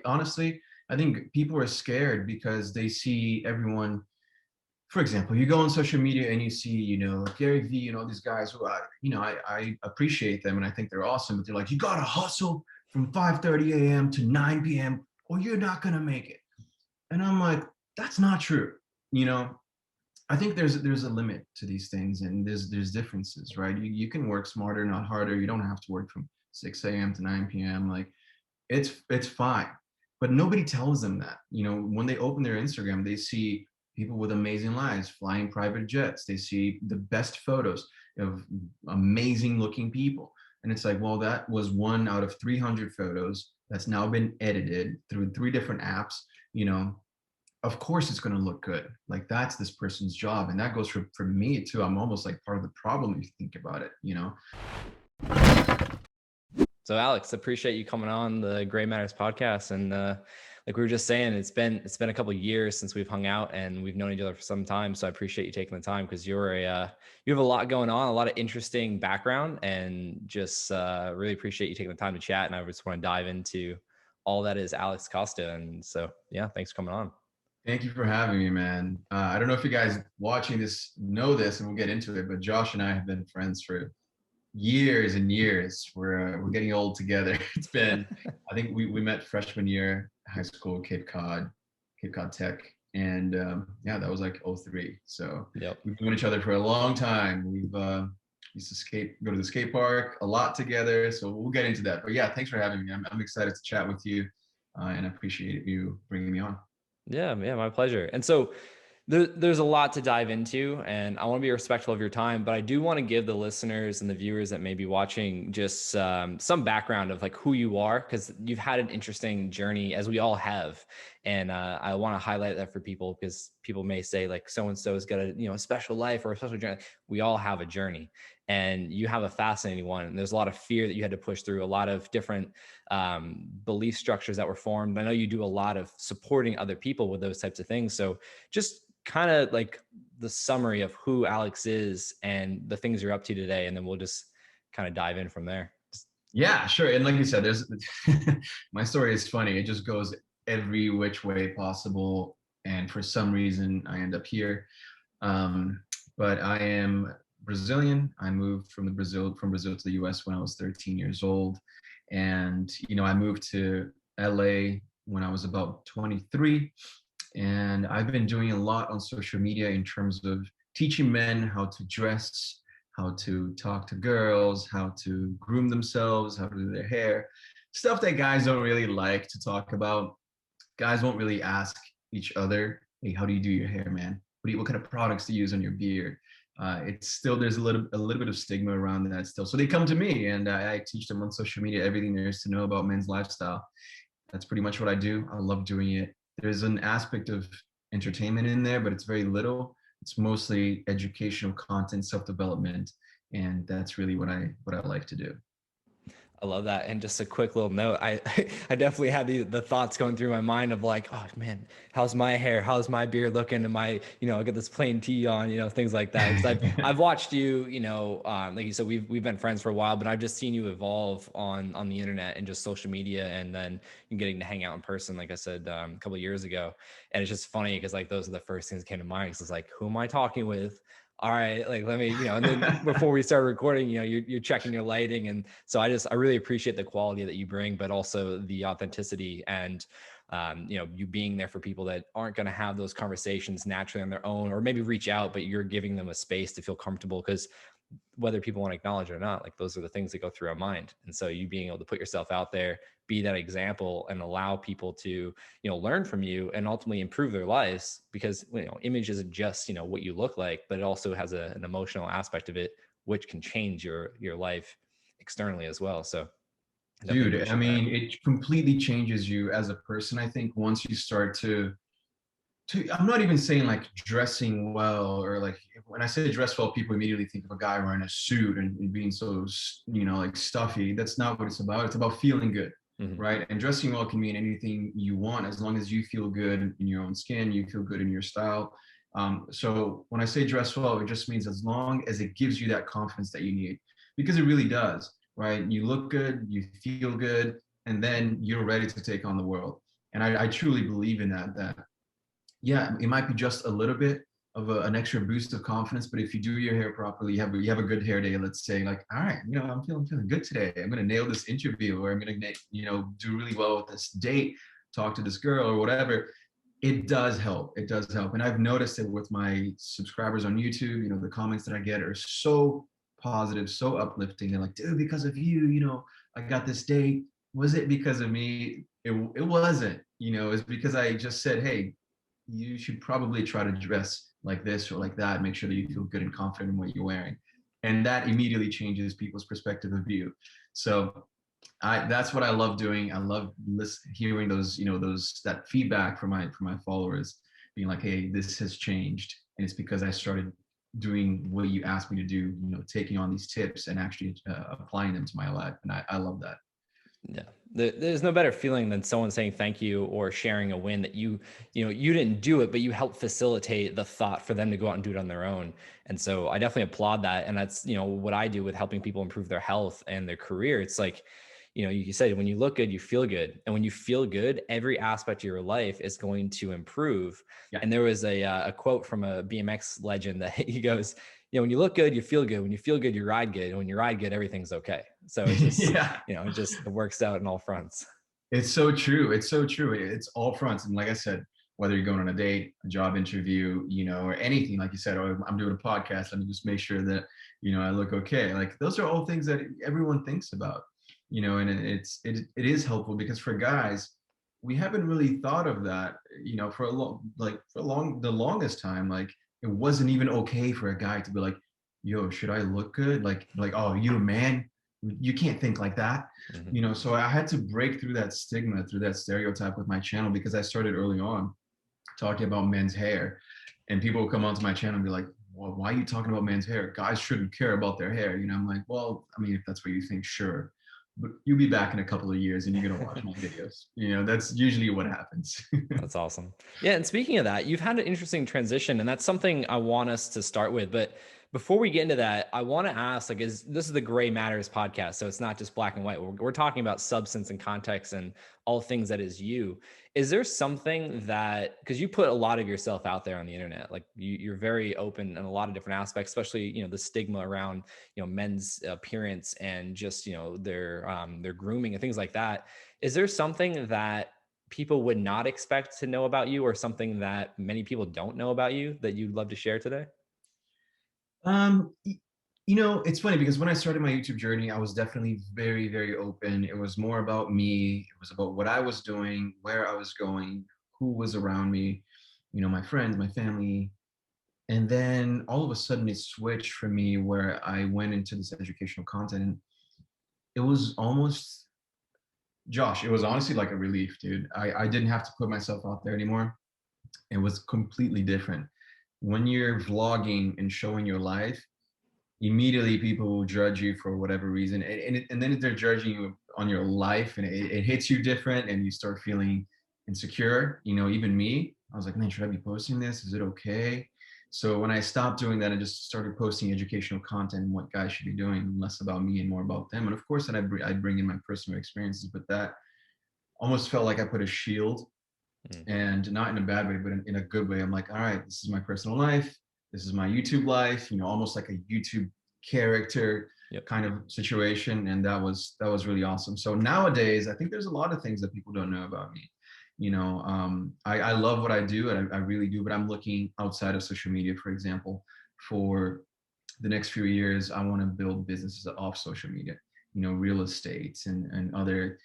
honestly, I think people are scared because they see everyone. For example, you go on social media and you see, Gary Vee and all these guys who I appreciate them and I think they're awesome, but they're like, you gotta hustle from 5:30 a.m. to 9 p.m. or you're not gonna make it. And I'm like, that's not true. You know, I think there's a limit to these things, and there's differences, right? You can work smarter, not harder. You don't have to work from 6 a.m. to 9 p.m. Like it's fine. But nobody tells them that. When they open their Instagram, they see people with amazing lives, flying private jets. They see the best photos of amazing looking people. And it's like, well, that was one out of 300 photos that's now been edited through 3 different apps. You know, of course it's going to look good. Like that's this person's job. And that goes for me too. I'm almost like part of the problem if you think about it. So Alex, appreciate you coming on the Gray Matters podcast. And like we were just saying, it's been a couple of years since we've hung out and we've known each other for some time. So I appreciate you taking the time because you have a lot going on, a lot of interesting background, and just really appreciate you taking the time to chat. And I just want to dive into all that is Alex Costa. And so, yeah, thanks for coming on. Thank you for having me, man. I don't know if you guys watching this know this, and we'll get into it, but Josh and I have been friends for years and years. We're getting old together. It's been, I think we met freshman year, high school, Cape Cod Tech. And yeah, that was like '03. So Yep. we've known each other for a long time. We've used to go to the skate park a lot together. So we'll get into that. But yeah, thanks for having me. I'm excited to chat with you, and I appreciate you bringing me on. Yeah, my pleasure. And so there's a lot to dive into, and I want to be respectful of your time, but I do want to give the listeners and the viewers that may be watching just some background of like who you are, because you've had an interesting journey, as we all have. And I want to highlight that for people, because people may say like so-and-so has got a special life or a special journey. We all have a journey, and you have a fascinating one. And there's a lot of fear that you had to push through, a lot of different belief structures that were formed. I know you do a lot of supporting other people with those types of things. So just kind of like the summary of who Alex is and the things you're up to today, and then we'll just kind of dive in from there. Yeah, sure. And like you said, there's my story is funny. It just goes every which way possible, and for some reason, I end up here. Um, but I am Brazilian. I moved from Brazil to the U.S. when I was 13 years old, and I moved to LA when I was about 23. And I've been doing a lot on social media in terms of teaching men how to dress, how to talk to girls, how to groom themselves, how to do their hair, stuff that guys don't really like to talk about. Guys won't really ask each other, hey, how do you do your hair, man? What kind of products do you use on your beard? It's still, there's a little bit of stigma around that still. So they come to me, and I teach them on social media everything there is to know about men's lifestyle. That's pretty much what I do. I love doing it. There's an aspect of entertainment in there, but it's very little. It's mostly educational content, self-development, and that's really what I like to do. I love that. And just a quick little note, I I definitely had the thoughts going through my mind of like, oh man, how's my hair? How's my beard looking? Am I, I got this plain tee on, things like that. Because I've watched you, like you said, we've been friends for a while, but I've just seen you evolve on the internet and just social media, and then getting to hang out in person, like I said, a couple of years ago. And it's just funny because like those are the first things that came to mind. Because it's like, who am I talking with? All right, like let me, and then before we start recording, you're checking your lighting. And so I really appreciate the quality that you bring, but also the authenticity and, you being there for people that aren't going to have those conversations naturally on their own, or maybe reach out, but you're giving them a space to feel comfortable, because whether people want to acknowledge it or not, like those are the things that go through our mind. And so you being able to put yourself out there, be that example, and allow people to, learn from you and ultimately improve their lives, because, image isn't just, what you look like, but it also has an emotional aspect of it, which can change your life externally as well. So Dude, I mean, it completely changes you as a person. I think once you start to I'm not even saying like dressing well, or like when I say dress well, people immediately think of a guy wearing a suit and being so, like stuffy. That's not what it's about. It's about feeling good, right? And dressing well can mean anything you want, as long as you feel good in your own skin, you feel good in your style. So when I say dress well, it just means as long as it gives you that confidence that you need, because it really does, right? You look good, you feel good, and then you're ready to take on the world. And I truly believe in that, yeah, it might be just a little bit of an extra boost of confidence, but if you do your hair properly, you have a good hair day, let's say, like, all right, I'm feeling good today. I'm gonna nail this interview, or I'm gonna do really well with this date, talk to this girl or whatever. It does help. It does help. And I've noticed it with my subscribers on YouTube. The comments that I get are so positive, so uplifting. They're like, dude, because of you, I got this date. Was it because of me? It wasn't. It's because I just said, hey, you should probably try to dress like this or like that. Make sure that you feel good and confident in what you're wearing. And that immediately changes people's perspective of you. So that's what I love doing. I love hearing that feedback from my followers, being like, hey, this has changed. And it's because I started doing what you asked me to do, taking on these tips and actually applying them to my life. And I love that. Yeah. There's no better feeling than someone saying thank you or sharing a win that you didn't do it, but you helped facilitate the thought for them to go out and do it on their own. And so I definitely applaud that. And that's, what I do with helping people improve their health and their career. It's like, you said, when you look good, you feel good. And when you feel good, every aspect of your life is going to improve. Yeah. And there was a quote from a BMX legend that he goes, when you look good, you feel good. When you feel good, you ride good. And when you ride good, everything's okay. So it's just, yeah. it works out in all fronts. It's so true. It's so true. It's all fronts. And like I said, whether you're going on a date, a job interview, or anything, like you said, oh, I'm doing a podcast, let me just make sure that, I look okay. Like those are all things that everyone thinks about, and it is helpful because for guys, we haven't really thought of that, for the longest time. Like it wasn't even okay for a guy to be like, yo, should I look good? Like, oh, you a man, you can't think like that. Mm-hmm. So I had to break through that stigma, through that stereotype with my channel, because I started early on talking about men's hair, and people will come onto my channel and be like, well, why are you talking about men's hair? Guys shouldn't care about their hair. I'm like, well, I mean, if that's what you think, sure, but you'll be back in a couple of years and you're going to watch my videos. That's usually what happens. That's awesome. Yeah. And speaking of that, you've had an interesting transition, and that's something I want us to start with. But before we get into that, I want to ask, like, this is the Gray Matters podcast. So it's not just black and white. We're talking about substance and context and all things that is you. Is there something that, because you put a lot of yourself out there on the internet, like you're very open in a lot of different aspects, especially, the stigma around, men's appearance and just, their grooming and things like that. Is there something that people would not expect to know about you, or something that many people don't know about you that you'd love to share today? It's funny because when I started my YouTube journey, I was definitely very, very open. It was more about me. It was about what I was doing, where I was going, who was around me, my friends, my family. And then all of a sudden it switched for me where I went into this educational content, and it was almost, Josh, it was honestly like a relief, dude. I didn't have to put myself out there anymore. It was completely different. When you're vlogging and showing your life, immediately people will judge you for whatever reason. And then if they're judging you on your life, and it hits you different and you start feeling insecure, even me, I was like, man, should I be posting this? Is it okay? So when I stopped doing that and just started posting educational content and what guys should be doing, less about me and more about them. And of course, then I'd bring in my personal experiences, but that almost felt like I put a shield, and not in a bad way, but in a good way. I'm like, all right, this is my personal life. This is my YouTube life, almost like a YouTube character kind of situation. And that was really awesome. So nowadays, I think there's a lot of things that people don't know about me. I love what I do, and I really do, but I'm looking outside of social media, for example. For the next few years, I want to build businesses off social media, real estate and other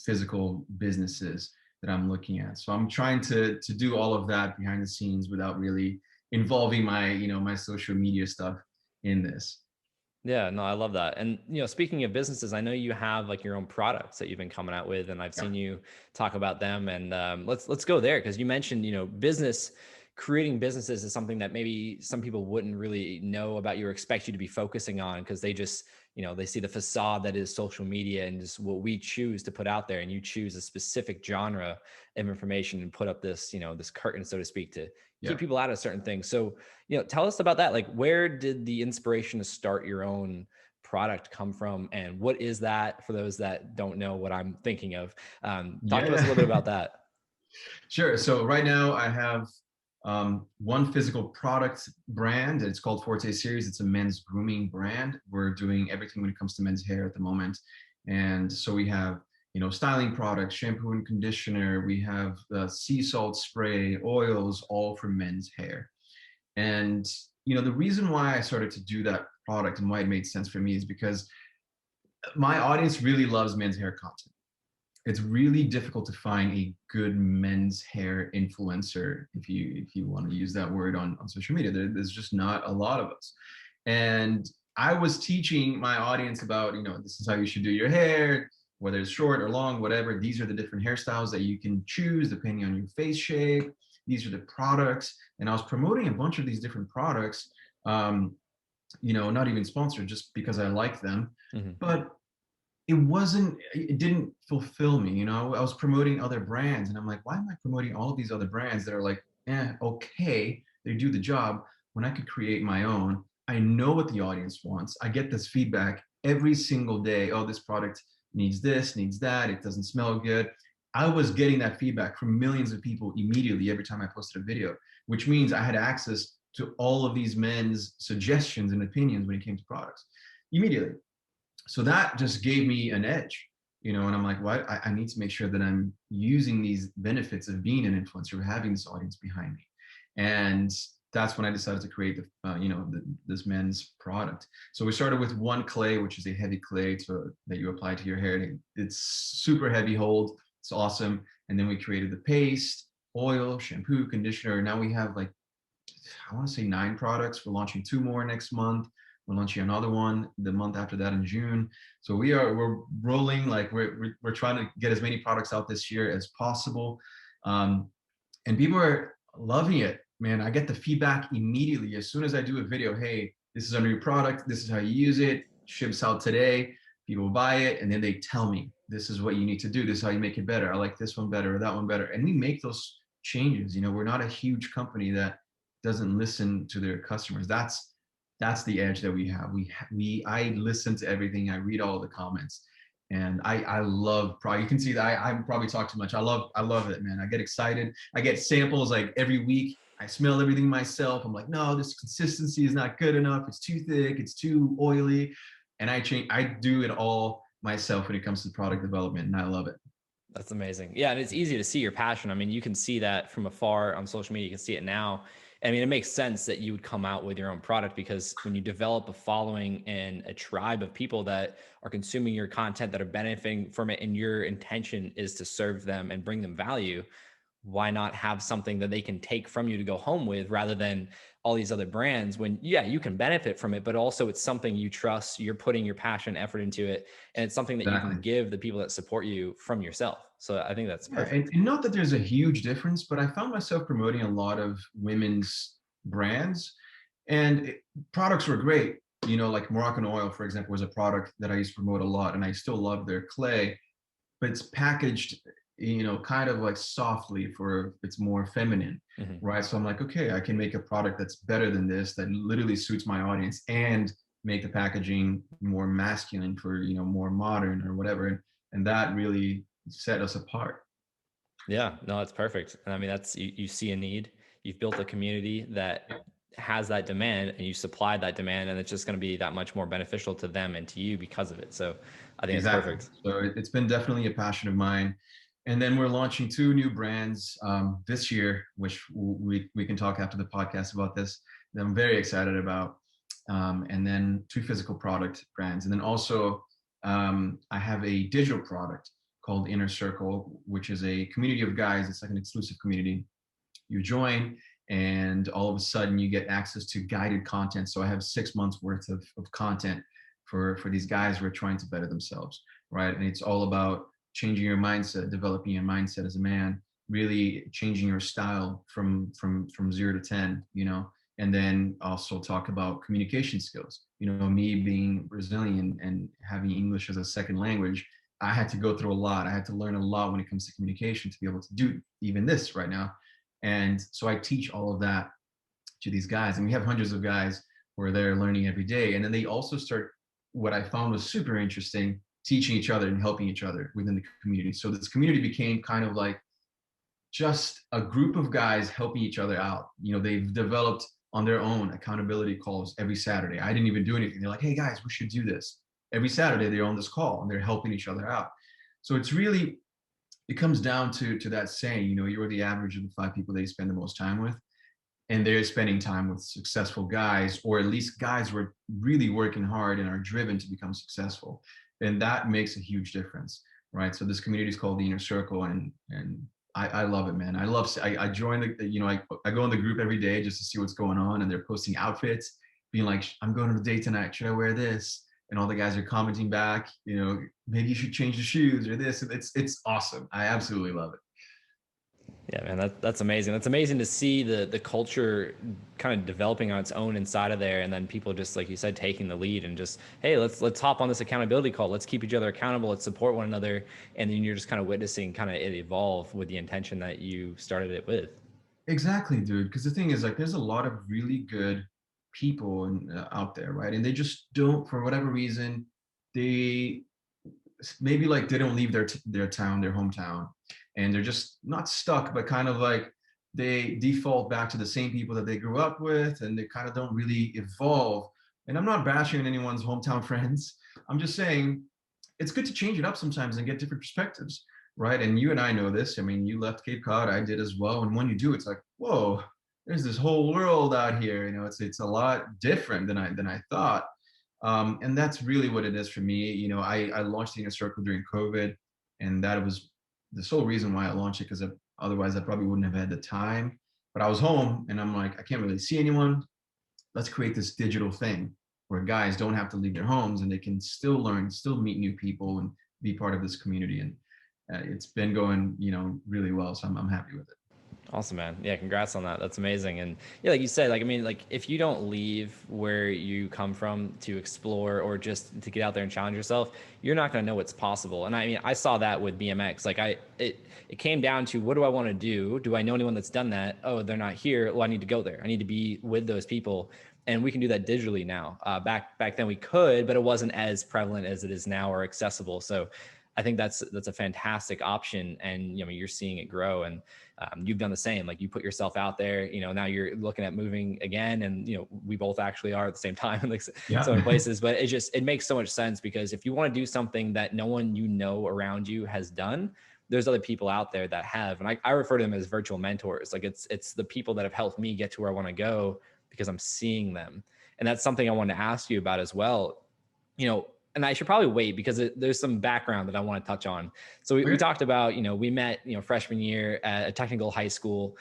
physical businesses that I'm looking at. So I'm trying to do all of that behind the scenes without really involving my social media stuff in this. Yeah, no, I love that. And, speaking of businesses, I know you have like your own products that you've been coming out with, and I've seen you talk about them. And let's go there, because you mentioned, creating businesses is something that maybe some people wouldn't really know about you or expect you to be focusing on, because they just, they see the facade that is social media and just what we choose to put out there. And you choose a specific genre of information and put up this, this curtain, so to speak, to keep people out of certain things. So, tell us about that. Like, where did the inspiration to start your own product come from? And what is that, for those that don't know what I'm thinking of? Talk to us a little bit about that. Sure. So right now I have one physical product brand. It's called Forte Series. It's a men's grooming brand. We're doing everything when it comes to men's hair at the moment. And so we have, styling products, shampoo and conditioner. We have sea salt spray, oils, all for men's hair. And, the reason why I started to do that product and why it made sense for me is because my audience really loves men's hair content. It's really difficult to find a good men's hair influencer, if you want to use that word on social media. There's just not a lot of us. And I was teaching my audience about, this is how you should do your hair, whether it's short or long, whatever. These are the different hairstyles that you can choose depending on your face shape. These are the products. And I was promoting a bunch of these different products, not even sponsored, just because I like them. Mhm. But it didn't fulfill me. I was promoting other brands and I'm like, why am I promoting all of these other brands that are like, okay, they do the job, when I could create my own. I know what the audience wants. I get this feedback every single day. Oh, this product needs this, needs that, it doesn't smell good. I was getting that feedback from millions of people immediately every time I posted a video, which means I had access to all of these men's suggestions and opinions when it came to products immediately. So that just gave me an edge, and I'm like, what? I need to make sure that I'm using these benefits of being an influencer, having this audience behind me. And that's when I decided to create this men's product. So we started with one clay, which is a heavy clay that you apply to your hair. It's super heavy hold. It's awesome. And then we created the paste, oil, shampoo, conditioner. Now we have, like, I want to say 9 products. We're launching 2 more next month. We're launching another one the month after that in June. So we're rolling, like we're trying to get as many products out this year as possible. And people are loving it, man. I get the feedback immediately as soon as I do a video. Hey, this is our new product. This is how you use it. Ships out today. People buy it, and then they tell me, this is what you need to do. This is how you make it better. I like this one better or that one better. And we make those changes. We're not a huge company that doesn't listen to their customers. That's the edge that we have. I listen to everything. I read all the comments, and I love. Probably you can see that I probably talk too much. I love it, man. I get excited. I get samples like every week. I smell everything myself. I'm like, no, this consistency is not good enough. It's too thick. It's too oily, and I change. I do it all myself when it comes to product development, and I love it. That's amazing. Yeah, and it's easy to see your passion. I mean, you can see that from afar on social media. You can see it now. I mean, it makes sense that you would come out with your own product, because when you develop a following and a tribe of people that are consuming your content, that are benefiting from it, and your intention is to serve them and bring them value, why not have something that they can take from you to go home with, rather than all these other brands, when, yeah, you can benefit from it, but also it's something you trust, you're putting your passion, effort into it, and it's something that you can Exactly. give the people that support you from yourself. So I think that's Yeah, and, perfect. and not that there's a huge difference, but I found myself promoting a lot of women's brands, and products were great. Like Moroccan oil, for example, was a product that I used to promote a lot, and I still love their clay, but it's packaged, kind of like softly, for it's more feminine, Mhm. right? So I'm like, okay, I can make a product that's better than this, that literally suits my audience, and make the packaging more masculine for, more modern or whatever. And that really set us apart. Yeah, no, it's perfect. And I mean, that's, you see a need, you've built a community that has that demand, and you supply that demand, and it's just going to be that much more beneficial to them and to you because of it. So I think it's Exactly. perfect. So it's been definitely a passion of mine. And then we're launching 2 new brands this year, which we can talk after the podcast about this, that I'm very excited about. And then 2 physical product brands. And then also, I have a digital product called Inner Circle, which is a community of guys. It's like an exclusive community. You join, and all of a sudden you get access to guided content. So I have 6 months worth of content for these guys who are trying to better themselves, right? And it's all about changing your mindset, developing your mindset as a man, really changing your style from 0 to 10, and then also talk about communication skills. Me being Brazilian and having English as a second language, I had to go through a lot. I had to learn a lot when it comes to communication to be able to do even this right now. And so I teach all of that to these guys, and we have hundreds of guys where they're learning every day. And then they also start, what I found was super interesting, teaching each other and helping each other within the community. So this community became kind of like just a group of guys helping each other out. They've developed on their own accountability calls every Saturday. I didn't even do anything. They're like, hey guys, we should do this. Every Saturday they're on this call and they're helping each other out. So it comes down to that saying, you're the average of the 5 people that you spend the most time with. And they're spending time with successful guys, or at least guys who are really working hard and are driven to become successful. And that makes a huge difference, right? So this community is called the Inner Circle, and I love it, man. I join I go in the group every day just to see what's going on, and they're posting outfits, being like, I'm going to the date tonight. Should I wear this? And all the guys are commenting back, maybe you should change the shoes or this. It's awesome. I absolutely love it. Yeah, man, that's amazing. That's amazing to see the culture kind of developing on its own inside of there, and then people just like you said, taking the lead and just, hey, let's hop on this accountability call. Let's keep each other accountable. Let's support one another, and then you're just kind of witnessing kind of it evolve with the intention that you started it with. Exactly, dude. Because the thing is, like, there's a lot of really good people out there, right? And they just don't, for whatever reason, they maybe like they don't leave their town, their hometown, and they're just not stuck, but kind of like they default back to the same people that they grew up with, and they kind of don't really evolve. And I'm not bashing anyone's hometown friends. I'm just saying it's good to change it up sometimes and get different perspectives, right? And you and I know this. I mean, you left Cape Cod, I did as well. And when you do, it's like, whoa, there's this whole world out here. It's a lot different than I thought. And that's really what it is for me. I launched the Inner Circle during COVID, and that was the sole reason why I launched it, because otherwise I probably wouldn't have had the time. But I was home and I'm like, I can't really see anyone. Let's create this digital thing where guys don't have to leave their homes and they can still learn, still meet new people and be part of this community. And it's been going, really well. So I'm happy with it. Awesome, man. Yeah, congrats on that. That's amazing. And yeah, like you said, like, I mean, like if you don't leave where you come from to explore or just to get out there and challenge yourself, you're not going to know what's possible. And I mean, I saw that with BMX. Like it came down to, what do I want to do? Do I know anyone that's done that? Oh, they're not here. Well, I need to go there. I need to be with those people. And we can do that digitally now. Back then we could, but it wasn't as prevalent as it is now or accessible. So I think that's a fantastic option, and you're seeing it grow, and you've done the same. Like, you put yourself out there. Now you're looking at moving again, and we both actually are at the same time in like Yeah. so many places. But it makes so much sense, because if you want to do something that no one around you has done, there's other people out there that have, and I refer to them as virtual mentors. Like it's the people that have helped me get to where I want to go because I'm seeing them, and that's something I wanted to ask you about as well. And I should probably wait because there's some background that I want to touch on. So we talked about, we met, freshman year at a technical high school.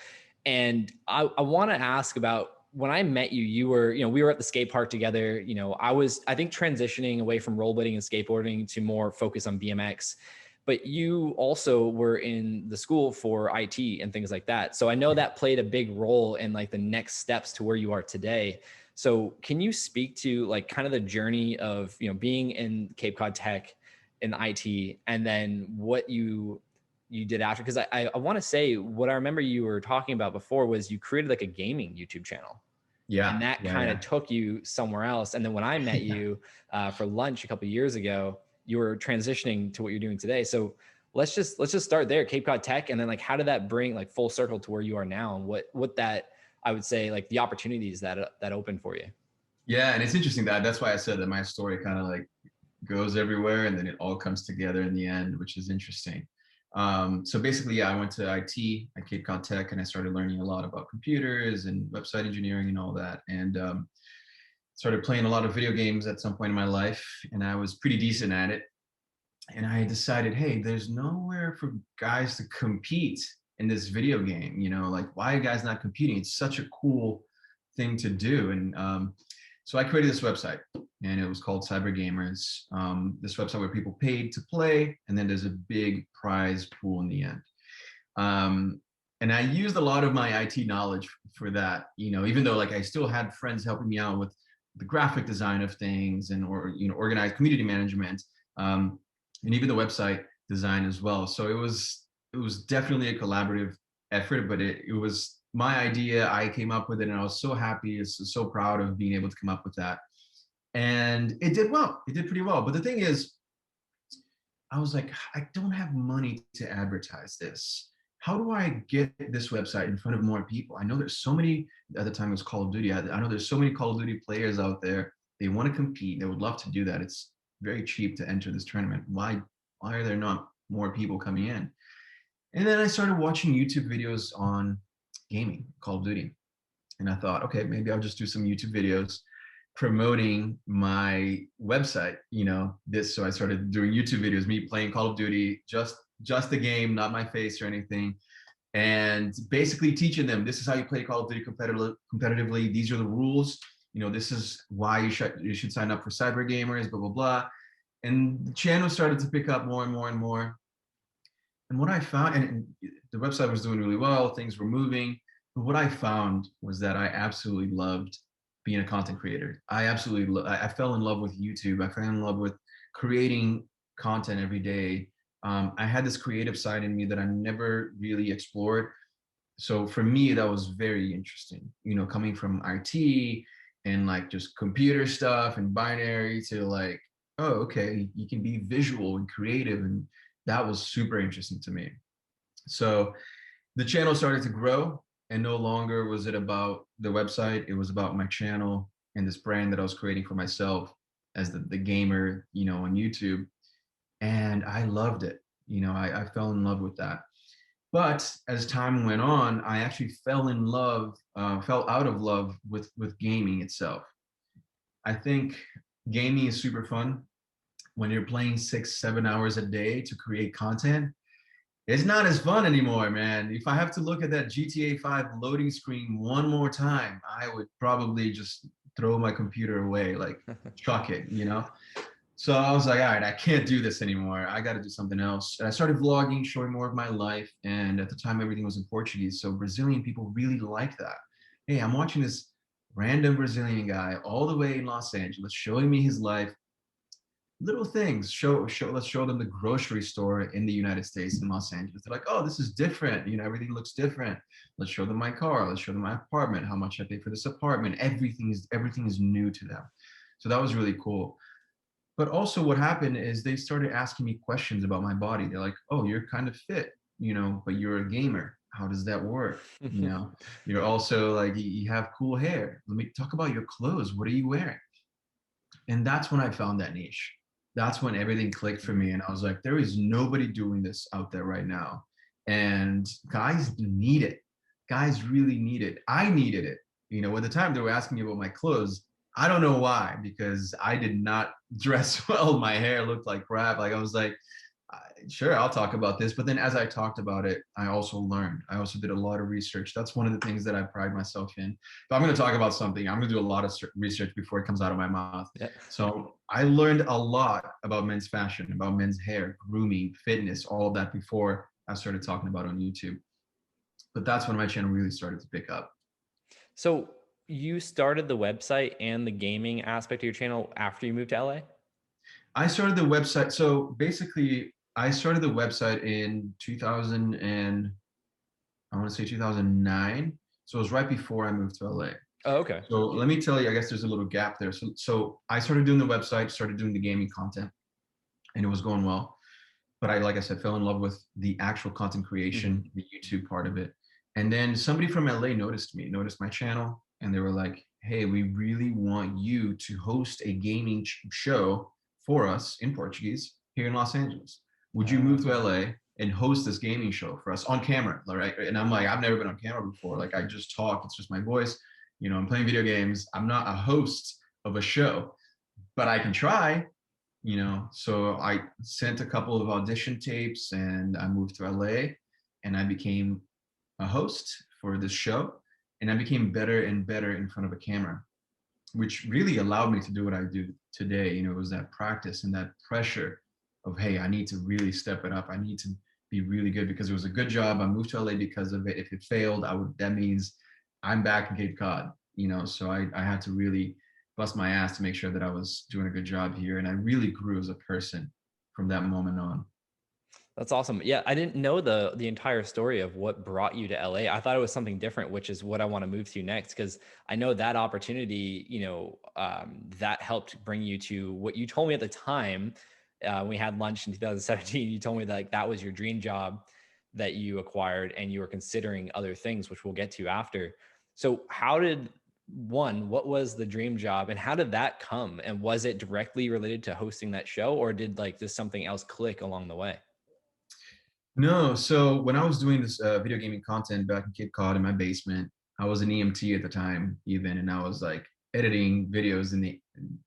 And I want to ask about, when I met you, you were, we were at the skate park together. I think transitioning away from rollerblading and skateboarding to more focus on BMX, but you also were in the school for IT and things like that. So I know that played a big role in like the next steps to where you are today. So can you speak to like kind of the journey of, being in Cape Cod Tech in IT, and then what you did after? Because I want to say, what I remember you were talking about before was you created like a gaming YouTube channel. Yeah. And that kind of took you somewhere else. And then when I met you for lunch a couple of years ago, you were transitioning to what you're doing today. So let's just start there, Cape Cod Tech. And then like, how did that bring like full circle to where you are now, and what that, I would say, like the opportunities that open for you? Yeah. And it's interesting that's why I said that my story kind of like goes everywhere and then it all comes together in the end, which is interesting. So basically, yeah, I went to IT at Cape Cod Tech and I started learning a lot about computers and website engineering and all that. And started playing a lot of video games at some point in my life, and I was pretty decent at it. And I decided, hey, there's nowhere for guys to compete in this video game. Like, why are guys not competing? It's such a cool thing to do. And so I created this website, and it was called Cyber Gamers. This website where people paid to play, and then there's a big prize pool in the end. And I used a lot of my IT knowledge for that, even though like I still had friends helping me out with the graphic design of things and organized community management, and even the website design as well. So it was definitely a collaborative effort, but it was my idea. I came up with it, and I was so happy, so proud of being able to come up with that. And it did well. It did pretty well. But the thing is, I was like, I don't have money to advertise this. how do I get this website in front of more people? I know there's so many, at the time it was Call of Duty. I know there's so many Call of Duty players out there. They want to compete. They would love to do that. It's very cheap to enter this tournament. Why are there not more people coming in? And then I started watching YouTube videos on gaming, Call of Duty. And I thought, okay, maybe I'll just do some YouTube videos promoting my website, this. So I started doing YouTube videos, me playing Call of Duty, just the game, not my face or anything, and basically teaching them this is how you play Call of Duty competitively. These are the rules. This is why you should sign up for Cyber Gamers, blah blah blah. And the channel started to pick up more and more and more. And what I found, and the website was doing really well, things were moving. But what I found was that I absolutely loved being a content creator. I fell in love with YouTube. I fell in love with creating content every day. I had this creative side in me that I never really explored. So for me, that was very interesting, coming from IT and like just computer stuff and binary to like, oh, okay, you can be visual and creative. And that was super interesting to me. So the channel started to grow, and no longer was it about the website. It was about my channel and this brand that I was creating for myself as the gamer, on YouTube. And I loved it. I fell in love with that. But as time went on, I actually fell out of love with gaming itself. I think gaming is super fun when you're playing 6, 7 hours a day to create content. It's not as fun anymore, man. If I have to look at that GTA 5 loading screen one more time, I would probably just throw my computer away, like chuck it. So I was like, all right, I can't do this anymore. I got to do something else. And I started vlogging, showing more of my life. And at the time, everything was in Portuguese. So Brazilian people really like that. Hey, I'm watching this random Brazilian guy all the way in Los Angeles showing me his life. Little things. Let's show them the grocery store in the United States in Los Angeles. They're like, oh, this is different. Everything looks different. Let's show them my car. Let's show them my apartment, how much I pay for this apartment. Everything is new to them. So that was really cool. But also what happened is they started asking me questions about my body. They're like, oh, you're kind of fit, but you're a gamer. How does that work? You're also like, you have cool hair. Let me talk about your clothes. What are you wearing? And that's when I found that niche. That's when everything clicked for me. And I was like, there is nobody doing this out there right now. And guys need it. Guys really need it. I needed it. At the time they were asking me about my clothes, I don't know why, because I did not dress well. My hair looked like crap. Like I was like, sure, I'll talk about this. But then as I talked about it, I also learned. I also did a lot of research. That's one of the things that I pride myself in. If I'm going to talk about something, I'm going to do a lot of research before it comes out of my mouth. Yeah. So I learned a lot about men's fashion, about men's hair, grooming, fitness, all of that before I started talking about on YouTube. But that's when my channel really started to pick up. So you started the website and the gaming aspect of your channel after you moved to LA? I started the website. So basically, I started the website in 2000 and I want to say 2009. So it was right before I moved to LA. Oh, okay. So let me tell you, I guess there's a little gap there. So I started doing the website, started doing the gaming content, and it was going well. But like I said, fell in love with the actual content creation, the YouTube part of it. And then somebody from LA noticed my channel, and they were like, hey, we really want you to host a gaming show for us in Portuguese here in Los Angeles. Would you move to LA and host this gaming show for us on camera? All right. And I'm like, I've never been on camera before. Like I just talk, it's just my voice. I'm playing video games. I'm not a host of a show, but I can try. So I sent a couple of audition tapes and I moved to LA and I became a host for this show, and I became better and better in front of a camera, which really allowed me to do what I do today. It was that practice and that pressure of, hey, I need to really step it up. I need to be really good because it was a good job. I moved to LA because of it. If it failed, that means I'm back in Cape Cod, so I had to really bust my ass to make sure that I was doing a good job here. And I really grew as a person from that moment on. That's awesome. Yeah, I didn't know the entire story of what brought you to LA. I thought it was something different, which is what I want to move to next, because I know that opportunity, that helped bring you to what you told me at the time. We had lunch in 2017. You told me that like, that was your dream job. that you acquired, and you were considering other things, which we'll get to after. So how did what was the dream job, and how did that come? And was it directly related to hosting that show, or did like just something else click along the way? No, so when I was doing this video gaming content back in Cape Cod in my basement, I was an EMT at the time, even, and I was like editing videos in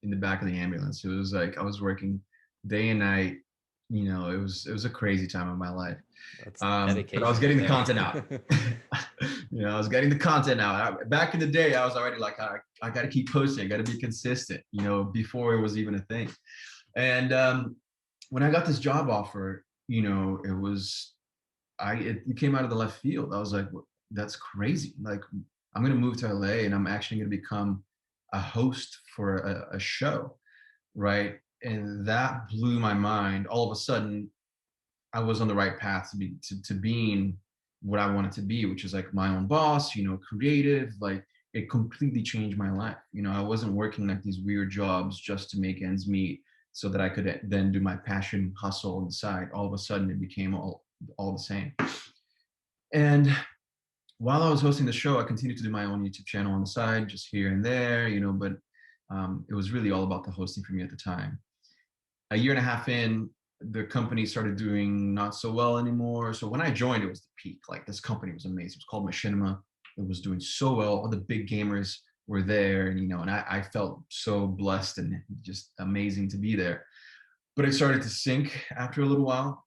the back of the ambulance. It was like I was working day and night. You know, it was a crazy time of my life. That's But I was dedication right getting the there. content out. You know, I was getting the content out. Back in the day, I was already like, I got to keep posting. I got to be consistent. You know, before it was even a thing. And when I got this job offer, you know, it came out of the left field. I was like, that's crazy. Like, I'm gonna move to LA and I'm actually gonna become a host for a show, right? And that blew my mind. All of a sudden, I was on the right path to being what I wanted to be, which is like my own boss, you know, creative. Like, it completely changed my life. You know, I wasn't working like these weird jobs just to make ends meet so that I could then do my passion hustle on the side. All of a sudden it became all the same. And while I was hosting the show, I continued to do my own YouTube channel on the side, just here and there, you know, but it was really all about the hosting for me at the time. A year and a half in, the company started doing not so well anymore. So when I joined, it was the peak. Like, this company was amazing. It was called Machinima. It was doing so well. All the big gamers were there, and you know, and I felt so blessed and just amazing to be there. But it started to sink after a little while.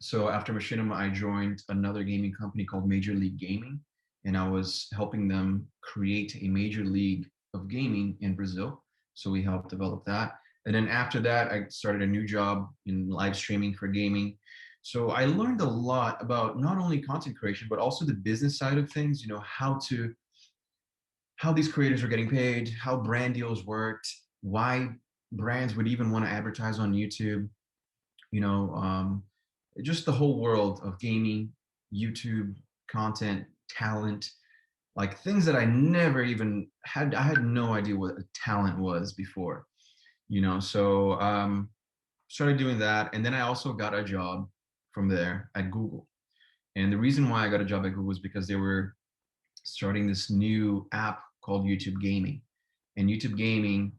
So after Machinima, I joined another gaming company called Major League Gaming, and I was helping them create a major league of gaming in Brazil. So we helped develop that. And then after that, I started a new job in live streaming for gaming. So I learned a lot about not only content creation, but also the business side of things, you know, how these creators are getting paid, how brand deals worked, why brands would even want to advertise on YouTube, you know, just the whole world of gaming, YouTube content, talent, like things that I never even had. I had no idea what a talent was before, you know. So started doing that, and then I also got a job from there at Google. And the reason why I got a job at Google was because they were starting this new app called YouTube Gaming. And YouTube Gaming,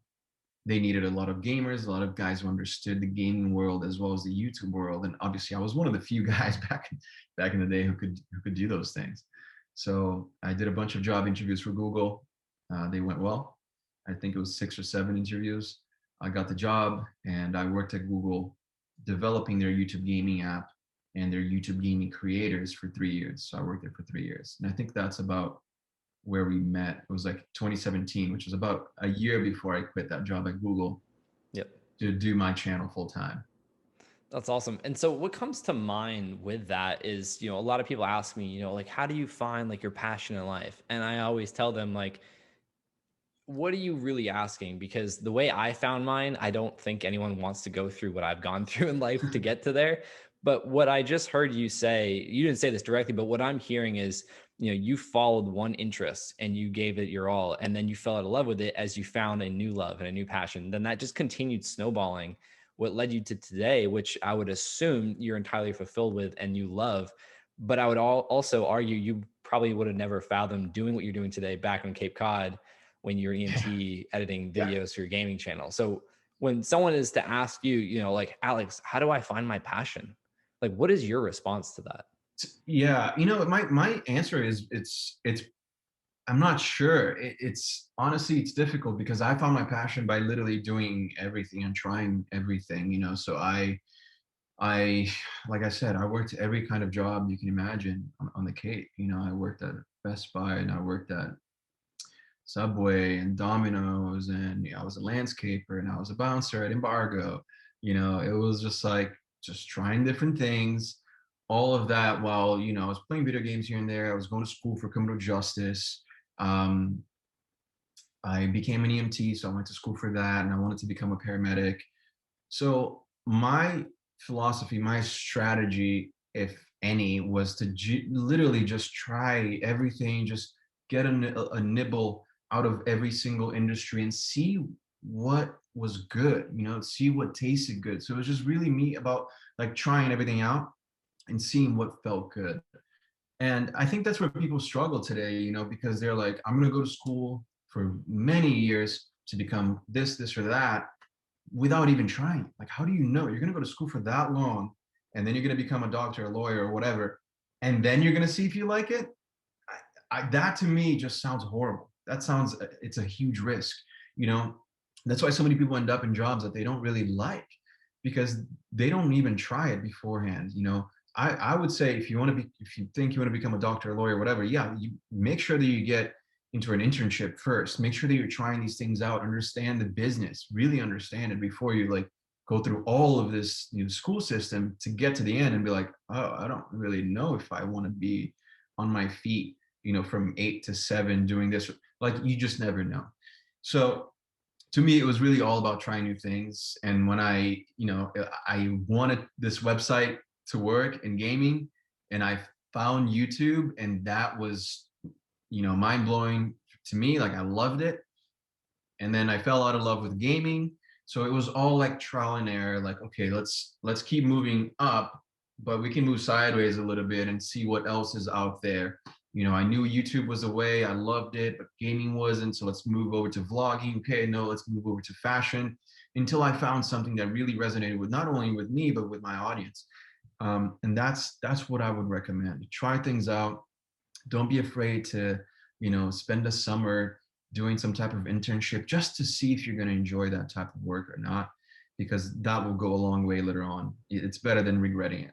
they needed a lot of gamers, a lot of guys who understood the gaming world as well as the YouTube world. And obviously, I was one of the few guys back in the day who could do those things. So I did a bunch of job interviews for Google. They went well. I think it was 6 or 7 interviews. I got the job, and I worked at Google developing their YouTube gaming app and their YouTube gaming creators for 3 years. So I worked there for 3 years, and I think that's about where we met. It was like 2017, which was about a year before I quit that job at Google Yep. to do my channel full time. That's awesome. And so what comes to mind with that is, a lot of people ask me, like, how do you find like your passion in life? And I always tell them, like, what are you really asking? Because the way I found mine, I don't think anyone wants to go through what I've gone through in life to get to there. But what I just heard you say, you didn't say this directly, but what I'm hearing is, you followed one interest and you gave it your all, and then you fell out of love with it as you found a new love and a new passion. Then that just continued snowballing, what led you to today, which I would assume you're entirely fulfilled with and you love. But I would also argue you probably would have never fathomed doing what you're doing today back on Cape Cod when you're EMT editing Yeah. videos for your gaming channel. So when someone is to ask you, like, Alex, how do I find my passion? Like, what is your response to that? Yeah, my answer is it's I'm not sure. It's honestly, it's difficult because I found my passion by literally doing everything and trying everything, you know. So I like I said, I worked every kind of job you can imagine on the Cape. You know, I worked at Best Buy, and I worked at Subway and Domino's, and I was a landscaper, and I was a bouncer at Embargo. You know, it was just like just trying different things, all of that while, you know, I was playing video games here and there. I was going to school for criminal justice. Um, I became an EMT, so I went to school for that, and I wanted to become a paramedic. So my philosophy, my strategy, if any, was to literally just try everything, just get a nibble out of every single industry and see what was good, you know, see what tasted good. So it was just really me about like trying everything out. and seeing what felt good. And I think that's where people struggle today, because they're like, I'm going to go to school for many years to become this or that without even trying. Like, how do you know? You're going to go to school for that long, and then you're going to become a doctor, a lawyer, or whatever, and then you're going to see if you like it. That to me just sounds horrible. That sounds, it's a huge risk, you know. That's why so many people end up in jobs that they don't really like, because they don't even try it beforehand. I would say, if you think you want to become a doctor, a lawyer, whatever, yeah, you make sure that you get into an internship first. Make sure that you're trying these things out, understand the business, really understand it before you like go through all of this school system to get to the end and be like, oh, I don't really know if I want to be on my feet, from 8 to 7 doing this. Like, you just never know. So to me, it was really all about trying new things. And when I wanted this website to work in gaming, and I found YouTube, and that was, mind blowing to me. Like, I loved it. And then I fell out of love with gaming. So it was all like trial and error. Like, okay, let's keep moving up, but we can move sideways a little bit and see what else is out there. I knew YouTube was a way. I loved it, but gaming wasn't. So let's move over to vlogging. Okay, no, let's move over to fashion, until I found something that really resonated with not only with me but with my audience. And that's what I would recommend. Try things out. Don't be afraid to, spend a summer doing some type of internship just to see if you're going to enjoy that type of work or not, because that will go a long way later on. It's better than regretting it.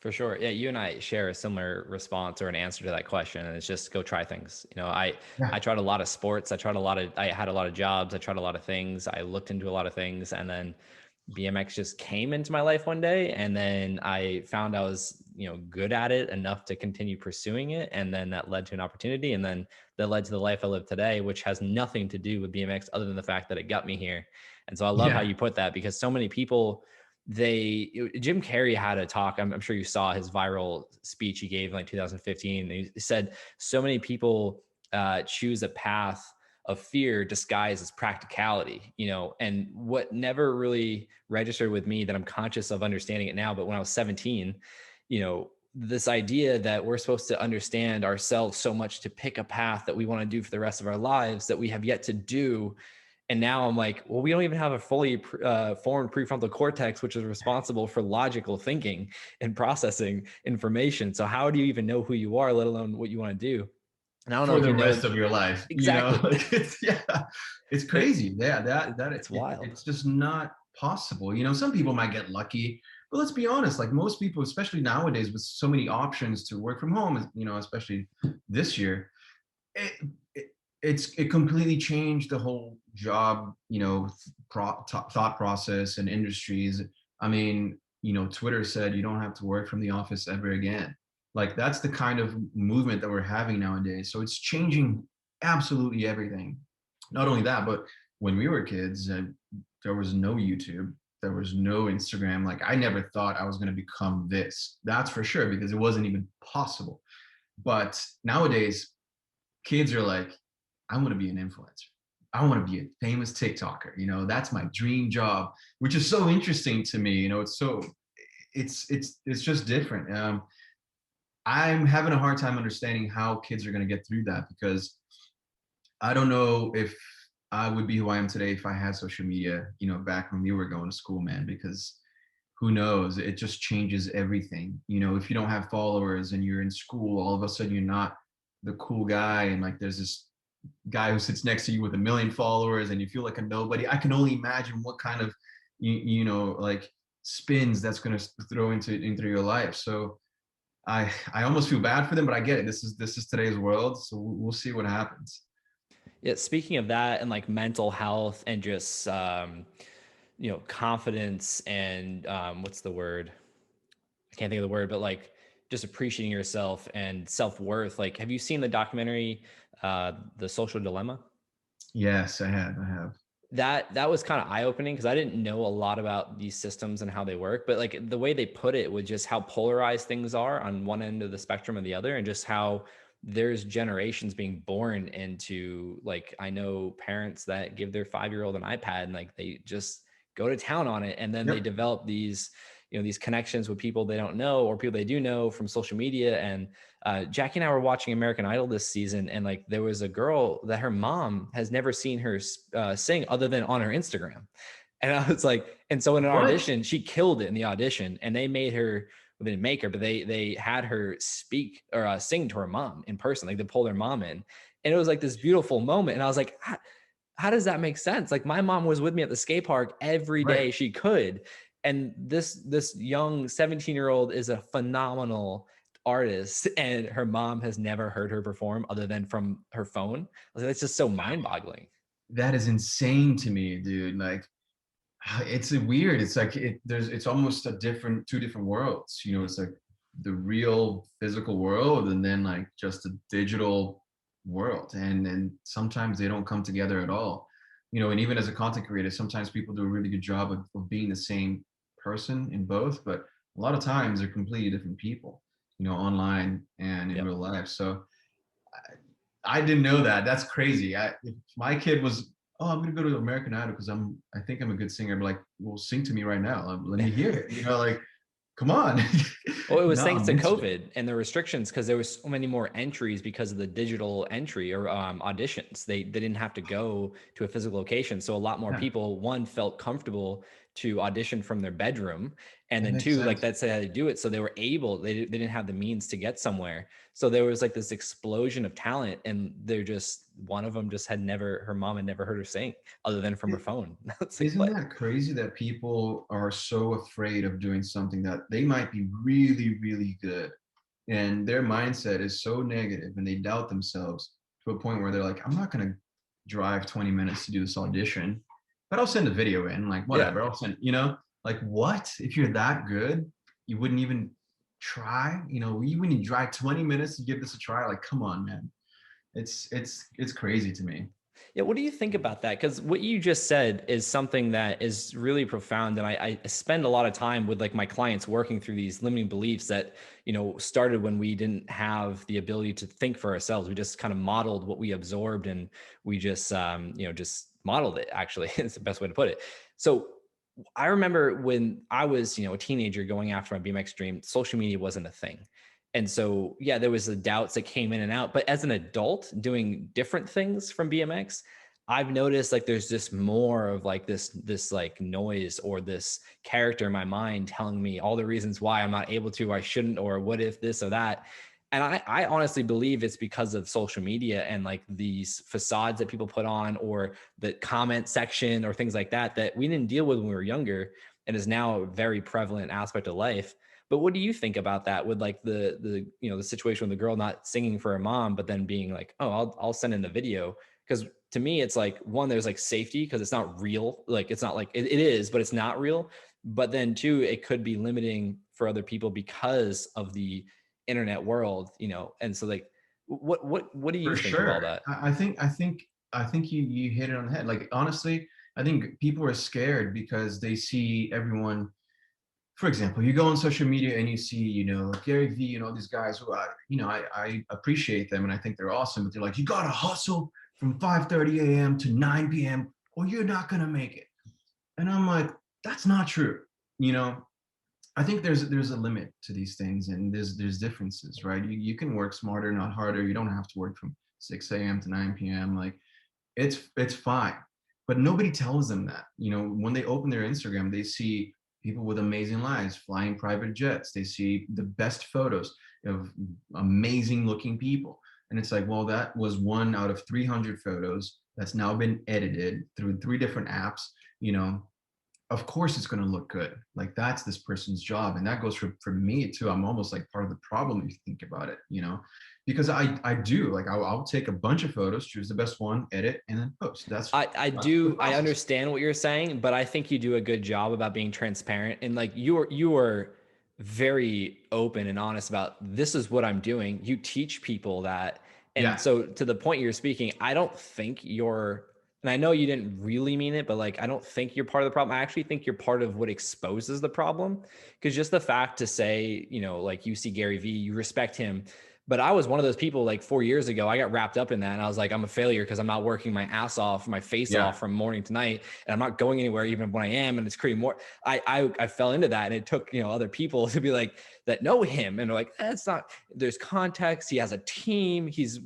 For sure. Yeah, you and I share a similar response or an answer to that question, and it's just go try things. I Yeah. tried a lot of sports. I had a lot of jobs. I tried a lot of things. I looked into a lot of things, and then BMX just came into my life one day, and then I found I was, good at it enough to continue pursuing it, and then that led to an opportunity, and then that led to the life I live today, which has nothing to do with BMX other than the fact that it got me here. And so I love how Yeah. you put that, because so many people, Jim Carrey had a talk. I'm sure you saw his viral speech he gave in like 2015. He said so many people choose a path of fear disguised as practicality, and what never really registered with me, that I'm conscious of understanding it now, but when I was 17, this idea that we're supposed to understand ourselves so much to pick a path that we want to do for the rest of our lives that we have yet to do. And now I'm like, well, we don't even have a fully formed prefrontal cortex, which is responsible for logical thinking and processing information. So how do you even know who you are, let alone what you want to do? And I don't know For if the you know rest of your life, exactly. like, it's It, crazy. Yeah, it's wild. it's just not possible. Some people might get lucky, but let's be honest, like most people, especially nowadays with so many options to work from home, especially this year, it, it it completely changed the whole job, thought process and industries. I mean, Twitter said you don't have to work from the office ever again. Like, that's the kind of movement that we're having nowadays. So it's changing absolutely everything. Not only that, but when we were kids, there was no YouTube, there was no Instagram. Like, I never thought I was going to become this. That's for sure, because it wasn't even possible. But nowadays, kids are like, I want to be an influencer. I want to be a famous TikToker. That's my dream job, which is so interesting to me. It's just different. I'm having a hard time understanding how kids are going to get through that, because I don't know if I would be who I am today if I had social media, back when we were going to school, man, because who knows? It just changes everything. If you don't have followers and you're in school, all of a sudden you're not the cool guy, and like there's this guy who sits next to you with 1 million followers and you feel like a nobody. I can only imagine what kind of like spins that's going to throw into your life. So I almost feel bad for them, but I get it. This is today's world, so we'll see what happens. Yeah, speaking of that and like mental health and just confidence and what's the word? I can't think of the word, but like just appreciating yourself and self-worth. Like, have you seen the documentary The Social Dilemma? Yes, I have. That was kind of eye-opening, because I didn't know a lot about these systems and how they work, but like the way they put it was just how polarized things are on one end of the spectrum and the other, and just how there's generations being born into, like, I know parents that give their 5-year-old an iPad and like they just go to town on it, and then they Yep. develop these these connections with people they don't know or people they do know from social media. And Jackie and I were watching American Idol this season, and like there was a girl that her mom has never seen her sing other than on her Instagram. And I was like, and so in an What? audition, she killed it in the audition, and they made her, well, they didn't make her, but they had her speak or sing to her mom in person. Like they pulled her mom in, and it was like this beautiful moment. And I was like, how does that make sense? Like my mom was with me at the skate park every Right. day she could. And this young 17-year-old is a phenomenal artist, and her mom has never heard her perform other than from her phone. Like, that's just so mind-boggling. That is insane to me, dude. Like, it's a weird. It's like it's almost a different, two different worlds. You know, it's like the real physical world, and then like just a digital world. And sometimes they don't come together at all. You know, and even as a content creator, sometimes people do a really good job of being the same person in both, but a lot of times they're completely different people. You know, online and in Yep. real life. So I didn't know that. That's crazy. If my kid was, oh, I'm gonna go to American Idol because I think I'm a good singer. I'm like, well, sing to me right now. Let me hear it. You know, like, come on. Well, it was No, thanks I'm to into it. COVID and the restrictions, because there was so many more entries because of the digital entry or auditions. They didn't have to go to a physical location, so a lot more Yeah, people, one, felt comfortable to audition from their bedroom, and it then makes two, like sense. that's how they do it. So they were able, they didn't have the means to get somewhere. So there was like this explosion of talent, and they're just, one of them just had never, her mom had never heard her sing other than from her It, phone. It's like, isn't what? that crazy that people are so afraid of doing something that they might be really, really good, and their mindset is so negative, and they doubt themselves to a point where they're like, I'm not gonna drive 20 minutes to do this audition, but I'll send a video in, like Yeah. whatever. I'll send, you know, like what? If you're that good, you wouldn't even try, you know, you wouldn't even drive 20 minutes to give this a try. Like, come on, man. It's crazy to me. Yeah, what do you think about that? Because what you just said is something that is really profound, and I spend a lot of time with like my clients working through these limiting beliefs that started when we didn't have the ability to think for ourselves. We just kind of modeled what we absorbed, and we just just modeled it. Actually, it's the best way to put it. So I remember when I was, a teenager going after my BMX dream, social media wasn't a thing. And so, yeah, there was the doubts that came in and out. But as an adult doing different things from BMX, I've noticed like there's just more of like this like noise or this character in my mind telling me all the reasons why I'm not able to, I shouldn't, or what if this or that. And I honestly believe it's because of social media and like these facades that people put on, or the comment section or things like that, that we didn't deal with when we were younger and is now a very prevalent aspect of life. But what do you think about that with like the situation with the girl not singing for her mom, but then being like, oh, I'll send in the video? Because to me, it's like, one, there's like safety because it's not real. Like it's not like it is, but it's not real. But then two, it could be limiting for other people because of the internet world, and so like what do you For think of all sure. that? I think you hit it on the head. Like honestly, I think people are scared because they see everyone. For example, you go on social media and you see, Gary Vee and all these guys who I appreciate them and I think they're awesome, but they're like, you gotta hustle from 5:30 a.m. to 9 p.m. or you're not gonna make it. And I'm like, that's not true. You know, I think there's a limit to these things, and there's differences, right? You can work smarter, not harder. You don't have to work from 6 a.m. to 9 p.m. Like it's fine. But nobody tells them that. When they open their Instagram, they see people with amazing lives, flying private jets. They see the best photos of amazing looking people. And it's like, well, that was one out of 300 photos that's now been edited through three different apps. you know, of course it's going to look good. Like that's this person's job. And that goes for me too. I'm almost like part of the problem if you think about it, because I do like, I'll take a bunch of photos, choose the best one, edit, and then post. That's the I process. understand what you're saying, but I think you do a good job about being transparent, and like you are very open and honest about, this is what I'm doing. You teach people that. And Yeah. so to the point you're speaking, I don't think you're, and I know you didn't really mean it, but like I don't think you're part of the problem. I actually think you're part of what exposes the problem. Because just the fact to say, like you see Gary Vee, you respect him, But I was one of those people like 4 years ago, I got wrapped up in that. And I was like, I'm a failure because I'm not working my ass off, my face Yeah, off from morning to night. And I'm not going anywhere even when I am. And it's creating more. I fell into that. And it took, other people to be like, that know him. And they're like, that's not, there's context. He has a team. He's,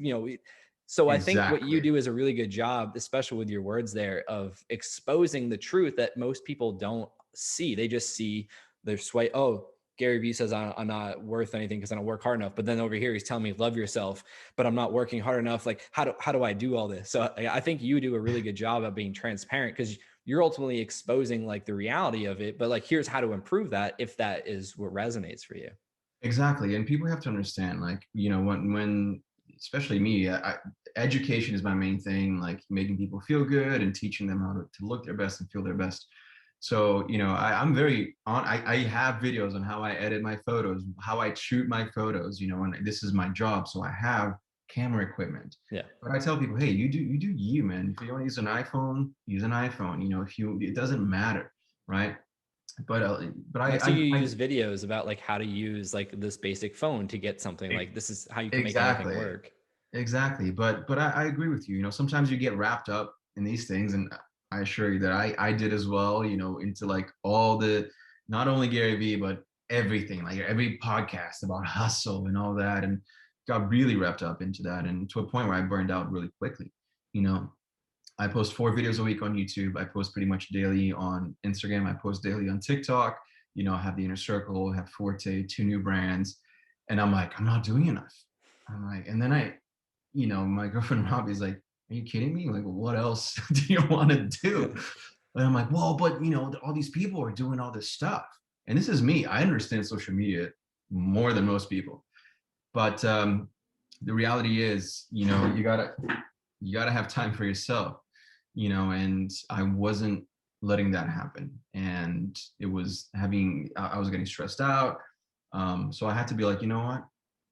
so I think what you exactly. do is a really good job, especially with your words there, of exposing the truth that most people don't see. They just see their sway. Oh, Gary Vee says I'm not worth anything because I don't work hard enough. But then over here, he's telling me love yourself, but I'm not working hard enough. Like, how do I do all this? So I think you do a really good job of being transparent because you're ultimately exposing like the reality of it. But like, here's how to improve that if that is what resonates for you. Exactly. And people have to understand, like, when especially me, education is my main thing, like making people feel good and teaching them how to look their best and feel their best. So, I'm very on, I have videos on how I edit my photos, how I shoot my photos, and this is my job. So I have camera equipment. Yeah. But I tell people, hey, you do you, man. If you want to use an iPhone, use an iPhone. It doesn't matter, right? But And so you I use videos about like how to use like this basic phone to get something like this is how you can make anything exactly. work. Exactly. But I agree with you. Sometimes you get wrapped up in these things, and I assure you that I did as well, into like all the, not only Gary Vee, but everything, like every podcast about hustle and all that, and got really wrapped up into that, and to a point where I burned out really quickly. You know, I post 4 videos a week on YouTube. I post pretty much daily on Instagram. I post daily on TikTok. I have the inner circle, I have Forte, 2 new brands. And I'm like, I'm not doing enough. I'm like, and then my girlfriend Robbie's like, are you kidding me? Like, what else do you want to do? And I'm like, well, but all these people are doing all this stuff. And this is me. I understand social media more than most people. But the reality is, you gotta have time for yourself, and I wasn't letting that happen. And it was I was getting stressed out. So I had to be like, you know what?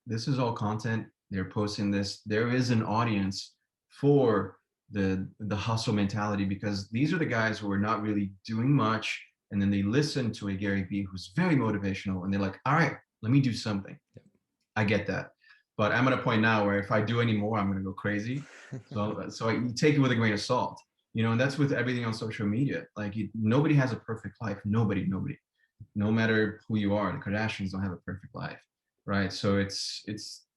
This is all content. They're posting this. There is an audience for the hustle mentality, because these are the guys who are not really doing much. And then they listen to a Gary Vee who's very motivational, and they're like, all right, let me do something. I get that. But I'm at a point now where if I do any more, I'm going to go crazy. So you take it with a grain of salt, and that's with everything on social media. Like, nobody has a perfect life. Nobody, no matter who you are. The Kardashians don't have a perfect life, right? So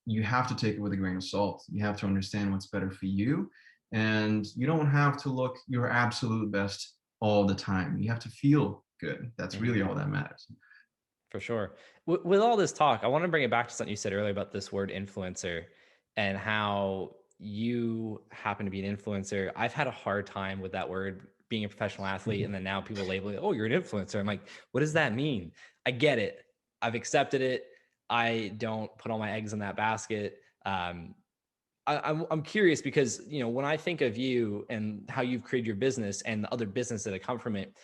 you have to take it with a grain of salt. You have to understand what's better for you, and you don't have to look your absolute best all the time. You have to feel good. That's Mhm. really all that matters. For sure. With all this talk, I want to bring it back to something you said earlier about this word influencer and how you happen to be an influencer. I've had a hard time with that word being a professional athlete. And then now people label it, oh, you're an influencer. I'm like, what does that mean? I get it. I've accepted it. I don't put all my eggs in that basket. I'm curious because when I think of you and how you've created your business and the other business that have come from it,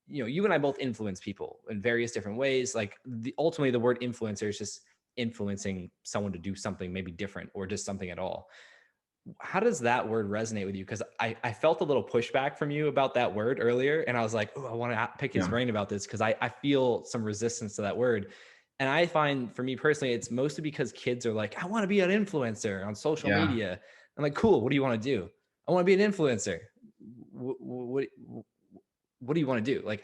you and I both influence people in various different ways. Like ultimately, the word influencer is just influencing someone to do something maybe different or just something at all. How does that word resonate with you? Because I felt a little pushback from you about that word earlier, and I was like, oh, I want to pick his Yeah. brain about this because I feel some resistance to that word. And I find for me personally, it's mostly because kids are like, I want to be an influencer on social Yeah. media. I'm like, cool. What do you want to do? I want to be an influencer. What, what do you want to do? Like,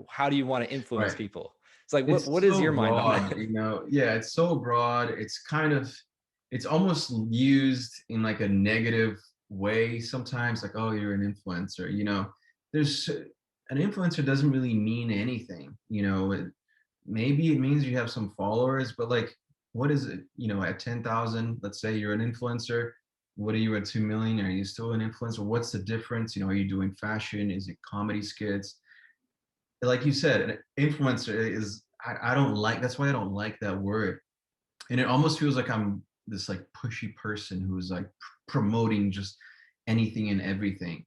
how do you want to influence Right. people? It's like, It's what is so your mind on broad, that? yeah, it's so broad. It's almost used in like a negative way sometimes, like, oh, you're an influencer. There's An influencer doesn't really mean anything. Maybe it means you have some followers, but like, what is it? At 10,000, let's say you're an influencer. What are you at 2 million? Are you still an influencer? What's the difference? Are you doing fashion? Is it comedy skits? Like you said, an influencer is, I don't like, that's why I don't like that word. And it almost feels like I'm this like pushy person who's like promoting just anything and everything.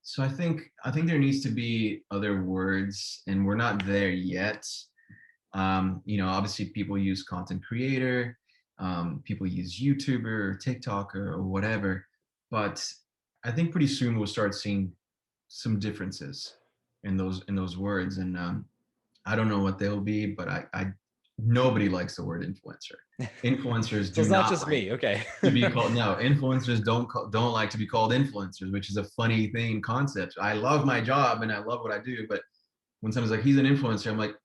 So I think there needs to be other words, and we're not there yet. Obviously people use content creator, people use YouTuber or TikToker or whatever, but I think pretty soon we'll start seeing some differences in those words. And I don't know what they'll be, but nobody likes the word influencer. Influencers So do it's not not just like me. Okay. to be called, no, influencers don't like to be called influencers, which is a funny thing concept. I love my job and I love what I do, but when someone's like, he's an influencer, I'm like,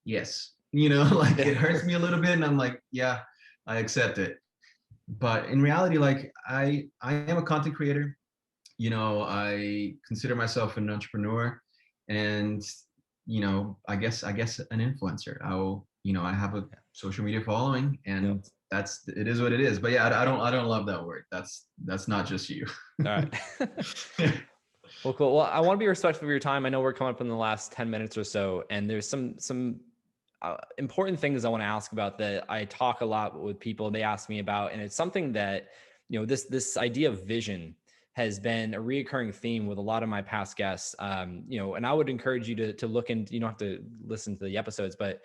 yes, like it hurts me a little bit, and I'm like, yeah, I accept it. But in reality, like I am a content creator. I consider myself an entrepreneur, and I guess an influencer. I have a social media following, Yeah. and it is what it is. But yeah, I don't love that word. That's not just you. All right. Well, cool. Well, I want to be respectful of your time. I know we're coming up in the last 10 minutes or so, and there's some important things I want to ask about that I talk a lot with people. They ask me about, and it's something that, this idea of vision has been a reoccurring theme with a lot of my past guests. And I would encourage you to look into, you don't have to listen to the episodes, but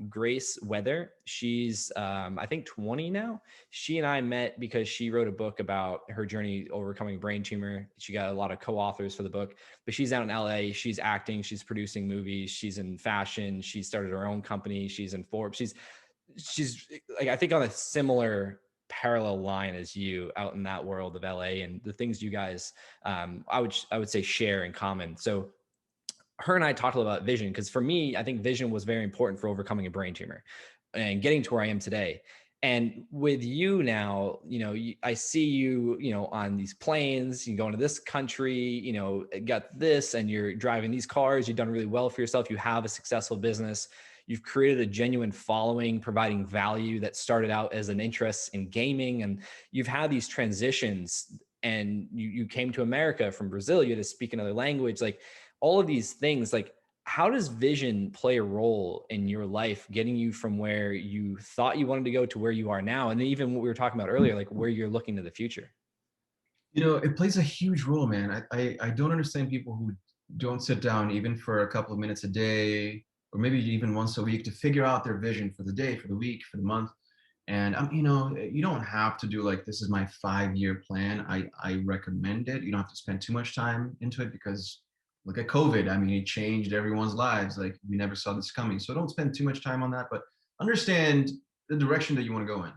Grace Weather, she's, I think 20 now. She and I met because she wrote a book about her journey overcoming brain tumor. She got a lot of co-authors for the book, but she's out in LA. She's acting, she's producing movies, she's in fashion. She started her own company. She's in Forbes. She's like, I think on a similar parallel line as you out in that world of LA, and the things you guys, I would say share in common. So her and I talked a lot about vision, because for me, I think vision was very important for overcoming a brain tumor and getting to where I am today. And with you now, I see you, on these planes, you go into this country, got this, and you're driving these cars, you've done really well for yourself. You have a successful business. You've created a genuine following, providing value that started out as an interest in gaming. And you've had these transitions, and you came to America from Brazil, you had to speak another language, like all of these things. Like, how does vision play a role in your life, getting you from where you thought you wanted to go to where you are now? And even what we were talking about earlier, like where you're looking to the future. It plays a huge role, man. I don't understand people who don't sit down even for a couple of minutes a day, or maybe even once a week, to figure out their vision for the day, for the week, for the month. And you don't have to do like, this is my 5-year plan. I recommend it. You don't have to spend too much time into it, because look at COVID. I mean, it changed everyone's lives. Like, we never saw this coming. So don't spend too much time on that, but understand the direction that you want to go in,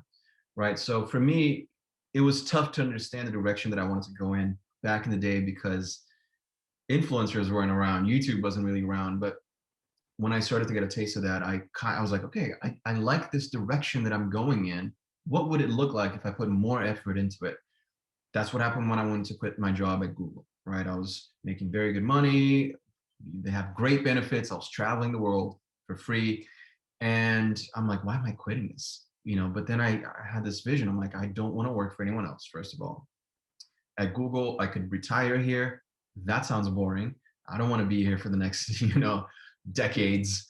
right? So for me, it was tough to understand the direction that I wanted to go in back in the day, because influencers weren't around, YouTube wasn't really around. But when I started to get a taste of that, I was like, okay, I like this direction that I'm going in. What would it look like if I put more effort into it? That's what happened when I wanted to quit my job at Google, right? I was making very good money. They have great benefits. I was traveling the world for free. And I'm like, why am I quitting this? But then I had this vision. I'm like, I don't want to work for anyone else, first of all. At Google, I could retire here. That sounds boring. I don't want to be here for the next, decades.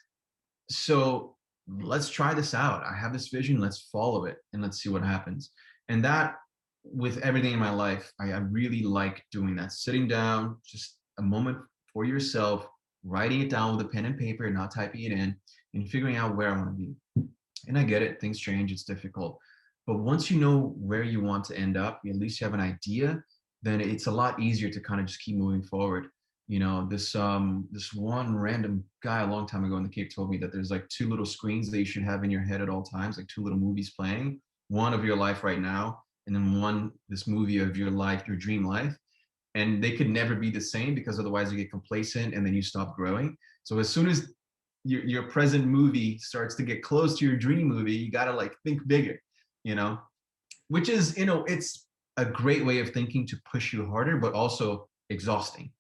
So let's try this out. I have this vision. Let's follow it and let's see what happens. And that, with everything in my life, I really like doing that. Sitting down, just a moment for yourself, writing it down with a pen and paper, not typing it in, and figuring out where I want to be. And I get it, things change, it's difficult. But once you know where you want to end up, at least you have an idea, then it's a lot easier to kind of just keep moving forward. This one random guy a long time ago in the Cape told me that there's like 2 little screens that you should have in your head at all times, like 2 little movies playing, one of your life right now, and then one, this movie of your life, your dream life. And they could never be the same, because otherwise you get complacent and then you stop growing. So as soon as your present movie starts to get close to your dream movie, you got to like think bigger, you know, which is, it's a great way of thinking to push you harder, but also exhausting,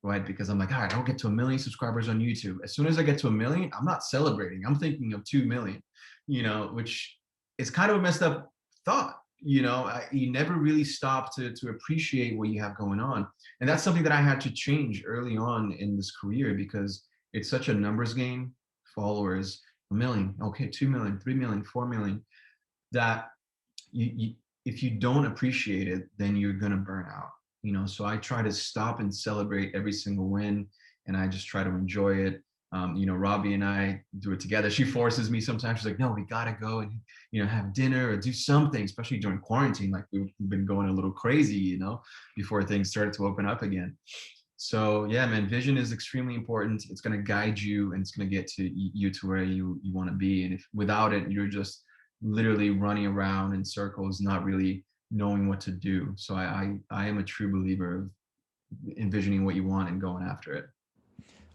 right? Because I'm like, all right, I'll get to 1 million subscribers on YouTube. As soon as I get to 1 million, I'm not celebrating. I'm thinking of 2 million, which is kind of a messed up thought. You never really stop to appreciate what you have going on. And that's something that I had to change early on in this career, because it's such a numbers game. Followers, 1 million, okay, 2 million, 3 million, 4 million, that you if you don't appreciate it, then you're going to burn out. So I try to stop and celebrate every single win, and I just try to enjoy it. Robbie and I do it together. She forces me sometimes. She's like, no, we gotta go and have dinner or do something, especially during quarantine. Like, we've been going a little crazy, before things started to open up again. So yeah, man, vision is extremely important. It's going to guide you, and it's going to get to you to where you want to be. And if without it, you're just literally running around in circles, not really knowing what to do. So I am a true believer of envisioning what you want and going after it.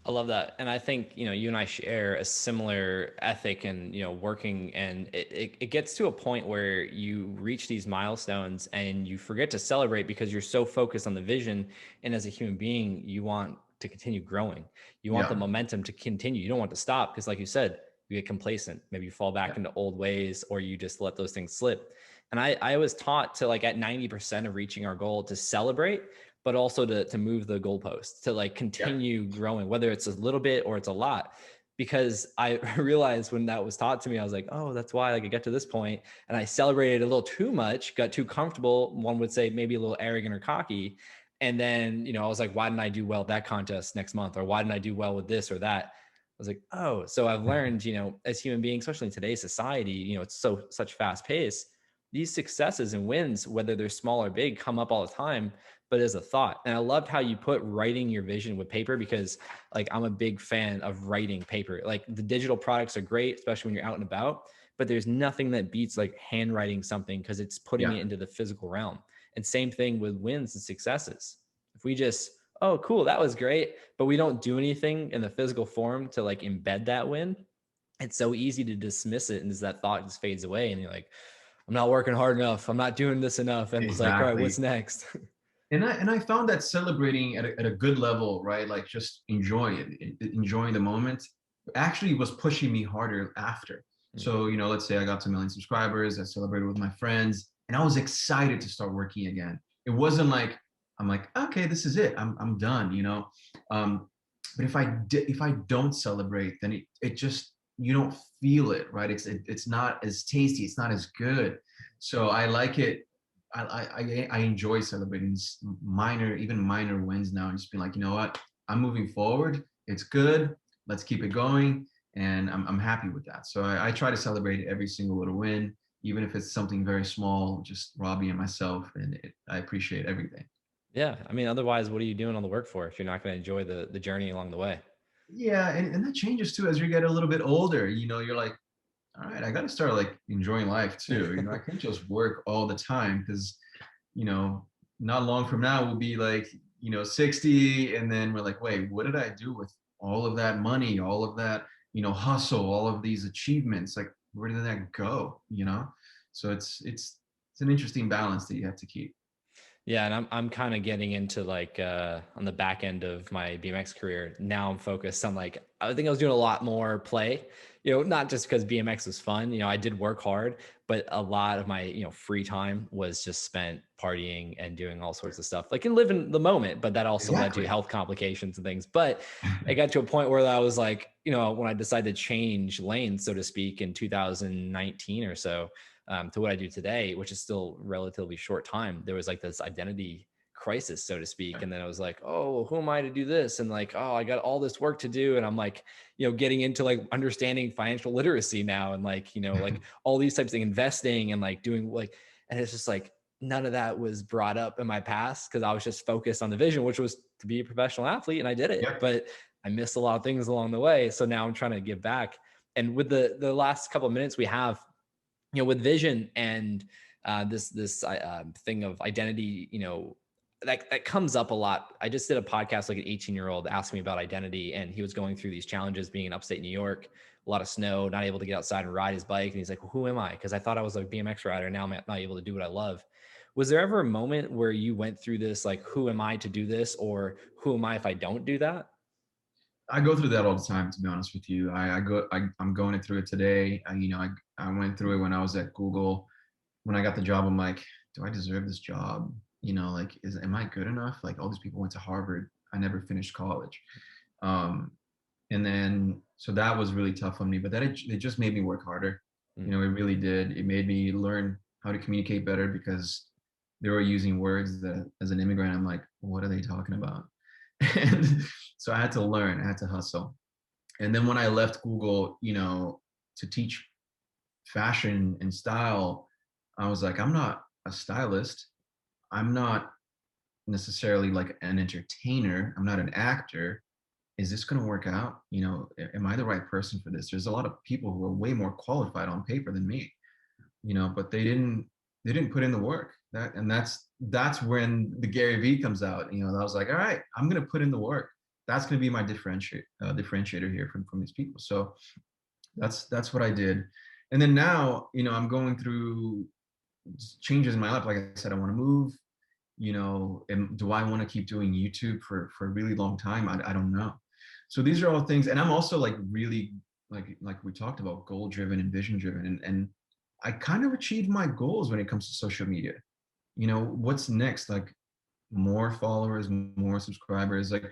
I love that. And I think, you and I share a similar ethic and, working, and it gets to a point where you reach these milestones and you forget to celebrate because you're so focused on the vision. And as a human being, you want to continue growing. You want the Yeah. momentum to continue. You don't want to stop because, like you said, you get complacent. Maybe you fall back Yeah. into old ways, or you just let those things slip. And I was taught to, like, at 90% of reaching our goal, to celebrate, but also to move the goalposts, to like Yeah. continue growing, whether it's a little bit or it's a lot. Because I realized when that was taught to me, I was like, oh, that's why, like, I get to this point and I celebrated a little too much, got too comfortable. One would say maybe a little arrogant or cocky. And then, I was like, why didn't I do well at that contest next month? Or why didn't I do well with this or that? I was like, oh, so I've learned, as human beings, especially in today's society, it's such fast pace. These successes and wins, whether they're small or big, come up all the time, but as a thought. And I loved how you put writing your vision with paper, because, like, I'm a big fan of writing paper. Like, the digital products are great, especially when you're out and about, but there's nothing that beats like handwriting something, because it's putting Yeah. it into the physical realm. And same thing with wins and successes. If we just, oh, cool, that was great, but we don't do anything in the physical form to like embed that win, it's so easy to dismiss it. And as that thought just fades away, and you're like, I'm not working hard enough, I'm not doing this enough. And it's like, all right, Exactly. what's next? And I found that celebrating at a good level, right? Like just enjoying it, enjoying the moment, actually was pushing me harder after. So, let's say I got to 1 million subscribers, I celebrated with my friends, and I was excited to start working again. It wasn't like I'm like, okay, this is it. I'm done. Um, but if I don't celebrate, then it just, you don't feel it, right? It's not as tasty, it's not as good. So I like it. I enjoy celebrating even minor wins now, and just being like, you know what, I'm moving forward. It's good. Let's keep it going, and I'm happy with that. So I try to celebrate every single little win, even if it's something very small, just Robbie and myself, and I appreciate everything. Yeah. I mean, otherwise, what are you doing on the work for if you're not going to enjoy the journey along the way? Yeah, and that changes too as you get a little bit older. You're like, all right, I got to start like enjoying life too. I can't just work all the time, because you know, not long from now we'll be like, 60, and then we're like, wait, what did I do with all of that money, all of that, hustle, all of these achievements? Like, where did that go? So it's an interesting balance that you have to keep. Yeah, and I'm kind of getting into, like, on the back end of my BMX career. Now I'm focused on, like, I think I was doing a lot more play, not just because BMX was fun. I did work hard, but a lot of my, free time was just spent partying and doing all sorts of stuff, like, and living the moment, but that also led to Exactly. health complications and things. But I got to a point where I was like, when I decided to change lanes, so to speak, in 2019 or so, to what I do today, which is still relatively short time, there was like this identity crisis, so to speak. And then I was like, oh, who am I to do this? And like, oh, I got all this work to do. And I'm like, getting into like understanding financial literacy now, and like, like all these types of investing and like doing like, and it's just like, none of that was brought up in my past because I was just focused on the vision, which was to be a professional athlete. And I did it, Yep. but I missed a lot of things along the way. So now I'm trying to give back. And with the last couple of minutes we have, with vision and this thing of identity, that comes up a lot. I just did a podcast, like, an 18-year-old asked me about identity, and he was going through these challenges being in upstate New York, a lot of snow, not able to get outside and ride his bike. And he's like, well, who am I? Because I thought I was a BMX rider. Now I'm not able to do what I love. Was there ever a moment where you went through this, like, who am I to do this? Or who am I if I don't do that? I go through that all the time, to be honest with you. I'm going through it today. I went through it when I was at Google. When I got the job, I'm like, do I deserve this job? Like, am I good enough? Like, all these people went to Harvard. I never finished college. Um, and then, so that was really tough on me, but then it just made me work harder. Mm. It really did. It made me learn how to communicate better, because they were using words that, as an immigrant, I'm like, what are they talking about? And so I had to hustle. And then when I left Google, to teach fashion and style, I was like, I'm not a stylist. I'm not necessarily like an entertainer. I'm not an actor. Is this going to work out? Am I the right person for this? There's a lot of people who are way more qualified on paper than me, but they didn't put in the work. That's when the Gary V comes out. I was like, all right, I'm going to put in the work. That's going to be my differentiator here from these people. So that's what I did. And then now, I'm going through changes in my life. Like I said, I want to move. And do I want to keep doing YouTube for a really long time? I don't know. So these are all things, and I'm also like really like we talked about, goal driven and vision driven, and I kind of achieved my goals when it comes to social media. What's next? Like more followers, more subscribers. Like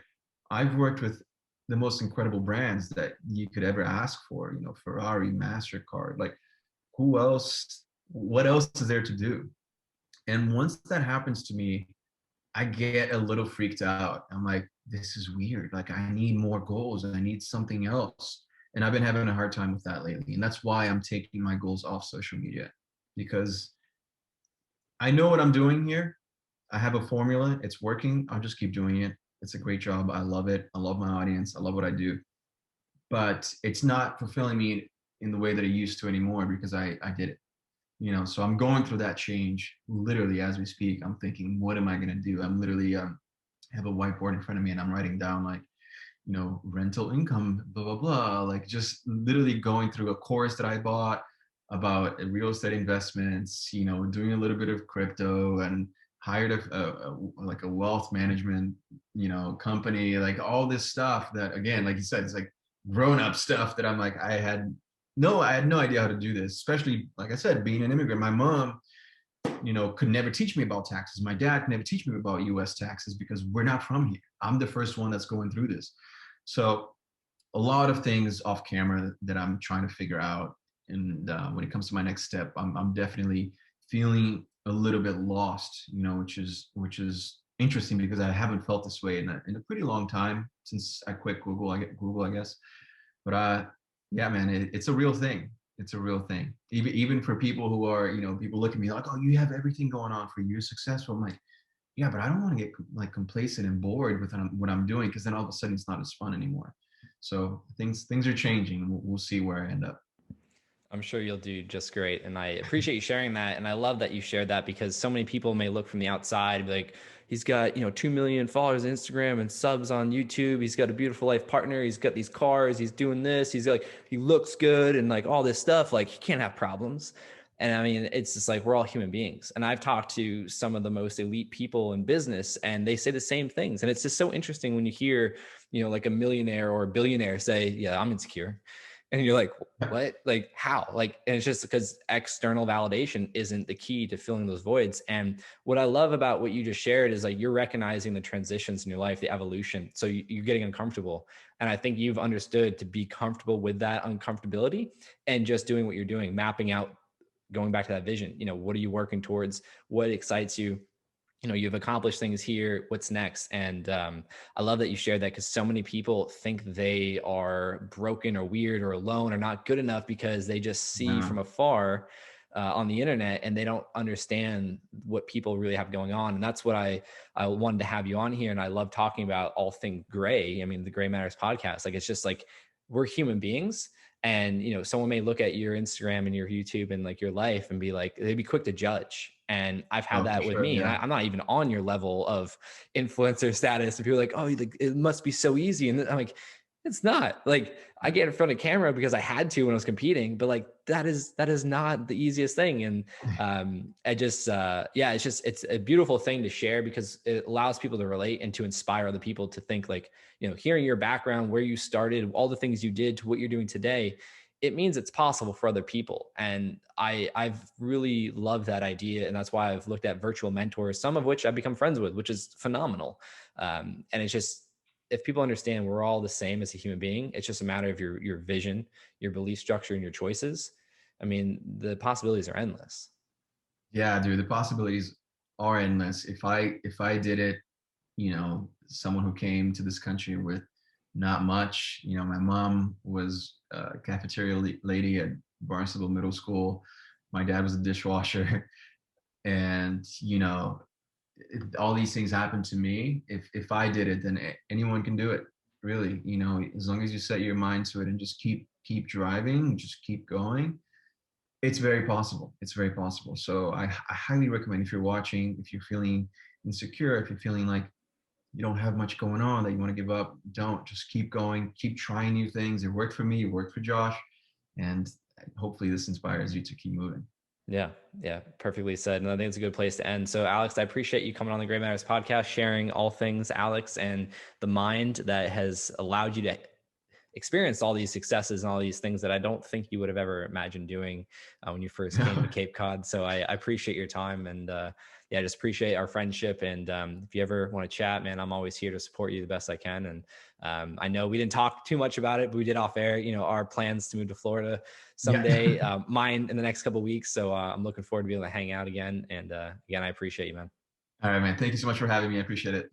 I've worked with the most incredible brands that you could ever ask for. Ferrari, MasterCard. Like who else? What else is there to do? And once that happens to me, I get a little freaked out. I'm like, this is weird. Like, I need more goals. I need something else. And I've been having a hard time with that lately. And that's why I'm taking my goals off social media, because I know what I'm doing here. I have a formula. It's working. I'll just keep doing it. It's a great job. I love it. I love my audience. I love what I do. But it's not fulfilling me in the way that it used to anymore, because I did it. So I'm going through that change literally as we speak. I'm thinking, what am I going to do? I'm literally have a whiteboard in front of me, and I'm writing down like, rental income, blah, blah, blah, like just literally going through a course that I bought about real estate investments, doing a little bit of crypto, and hired like a wealth management, company, like all this stuff that, again, like you said, it's like grown up stuff that I'm like, I had no idea how to do this, especially, like I said, being an immigrant. My mom, could never teach me about taxes. My dad could never teach me about US taxes, because we're not from here. I'm the first one that's going through this. So a lot of things off camera that I'm trying to figure out. And when it comes to my next step, I'm definitely feeling a little bit lost, which is interesting, because I haven't felt this way in a pretty long time since I quit Google. I get Google, I guess. But yeah, man, it's a real thing. It's a real thing. Even for people who are, people look at me like, oh, you have everything going on for you. You're successful. I'm like, yeah, but I don't want to get like complacent and bored with what I'm doing, because then all of a sudden it's not as fun anymore. So things are changing. We'll see where I end up. I'm sure you'll do just great. And I appreciate you sharing that. And I love that you shared that, because so many people may look from the outside and be like, he's got, 2 million followers on Instagram and subs on YouTube. He's got a beautiful life partner. He's got these cars. He's doing this. He's like, he looks good and like all this stuff. Like he can't have problems. And I mean, it's just like, we're all human beings. And I've talked to some of the most elite people in business, and they say the same things. And it's just so interesting when you hear, like a millionaire or a billionaire say, yeah, I'm insecure. And you're like, what? Like how? Like, and it's just because external validation isn't the key to filling those voids. And what I love about what you just shared is like, you're recognizing the transitions in your life, the evolution. So you're getting uncomfortable. And I think you've understood to be comfortable with that uncomfortability and just doing what you're doing, mapping out, going back to that vision. What are you working towards? What excites you? You've accomplished things here. What's next? And I love that you shared that, because so many people think they are broken or weird or alone or not good enough because they just see from afar on the internet, and they don't understand what people really have going on. And that's what I wanted to have you on here. And I love talking about all things gray. I mean, the Gray Matters podcast, like, it's just like, we're human beings. And, someone may look at your Instagram and your YouTube and like your life and be like, they'd be quick to judge. And I've had that with Sure, me. yeah. And I'm not even on your level of influencer status. And people are like, oh, it must be so easy. And I'm like, it's not. Like, I get in front of camera because I had to when I was competing, but like, that is not the easiest thing. And I just, it's a beautiful thing to share, because it allows people to relate and to inspire other people to think like, hearing your background, where you started, all the things you did to what you're doing today, it means it's possible for other people. And I've really loved that idea. And that's why I've looked at virtual mentors, some of which I've become friends with, which is phenomenal. And it's just, if people understand we're all the same as a human being, it's just a matter of your vision, your belief structure, and your choices. I mean, the possibilities are endless. Yeah, dude, the possibilities are endless. If I did it, someone who came to this country with not much, my mom was a cafeteria lady at Barnstable Middle School. My dad was a dishwasher. And, all these things happen to me. If I did it, then anyone can do it. Really, you know, as long as you set your mind to it and just keep driving, just keep going, it's very possible. It's very possible. So I highly recommend, if you're watching, if you're feeling insecure, if you're feeling like you don't have much going on, that you want to give up, don't. Just keep going, keep trying new things. It worked for me, it worked for Josh, and hopefully this inspires you to keep moving. Yeah, yeah, perfectly said. And I think it's a good place to end. So, Alex, I appreciate you coming on the Great Matters podcast, sharing all things Alex and the mind that has allowed you to experience all these successes and all these things that I don't think you would have ever imagined doing when you first came to Cape Cod. So I appreciate your time, and yeah, I just appreciate our friendship. And if you ever want to chat, man, I'm always here to support you the best I can. And I know we didn't talk too much about it, but we did off air, you know, our plans to move to Florida someday, mine in the next couple of weeks. So I'm looking forward to being able to hang out again. And again, I appreciate you, man. All right, man. Thank you so much for having me. I appreciate it.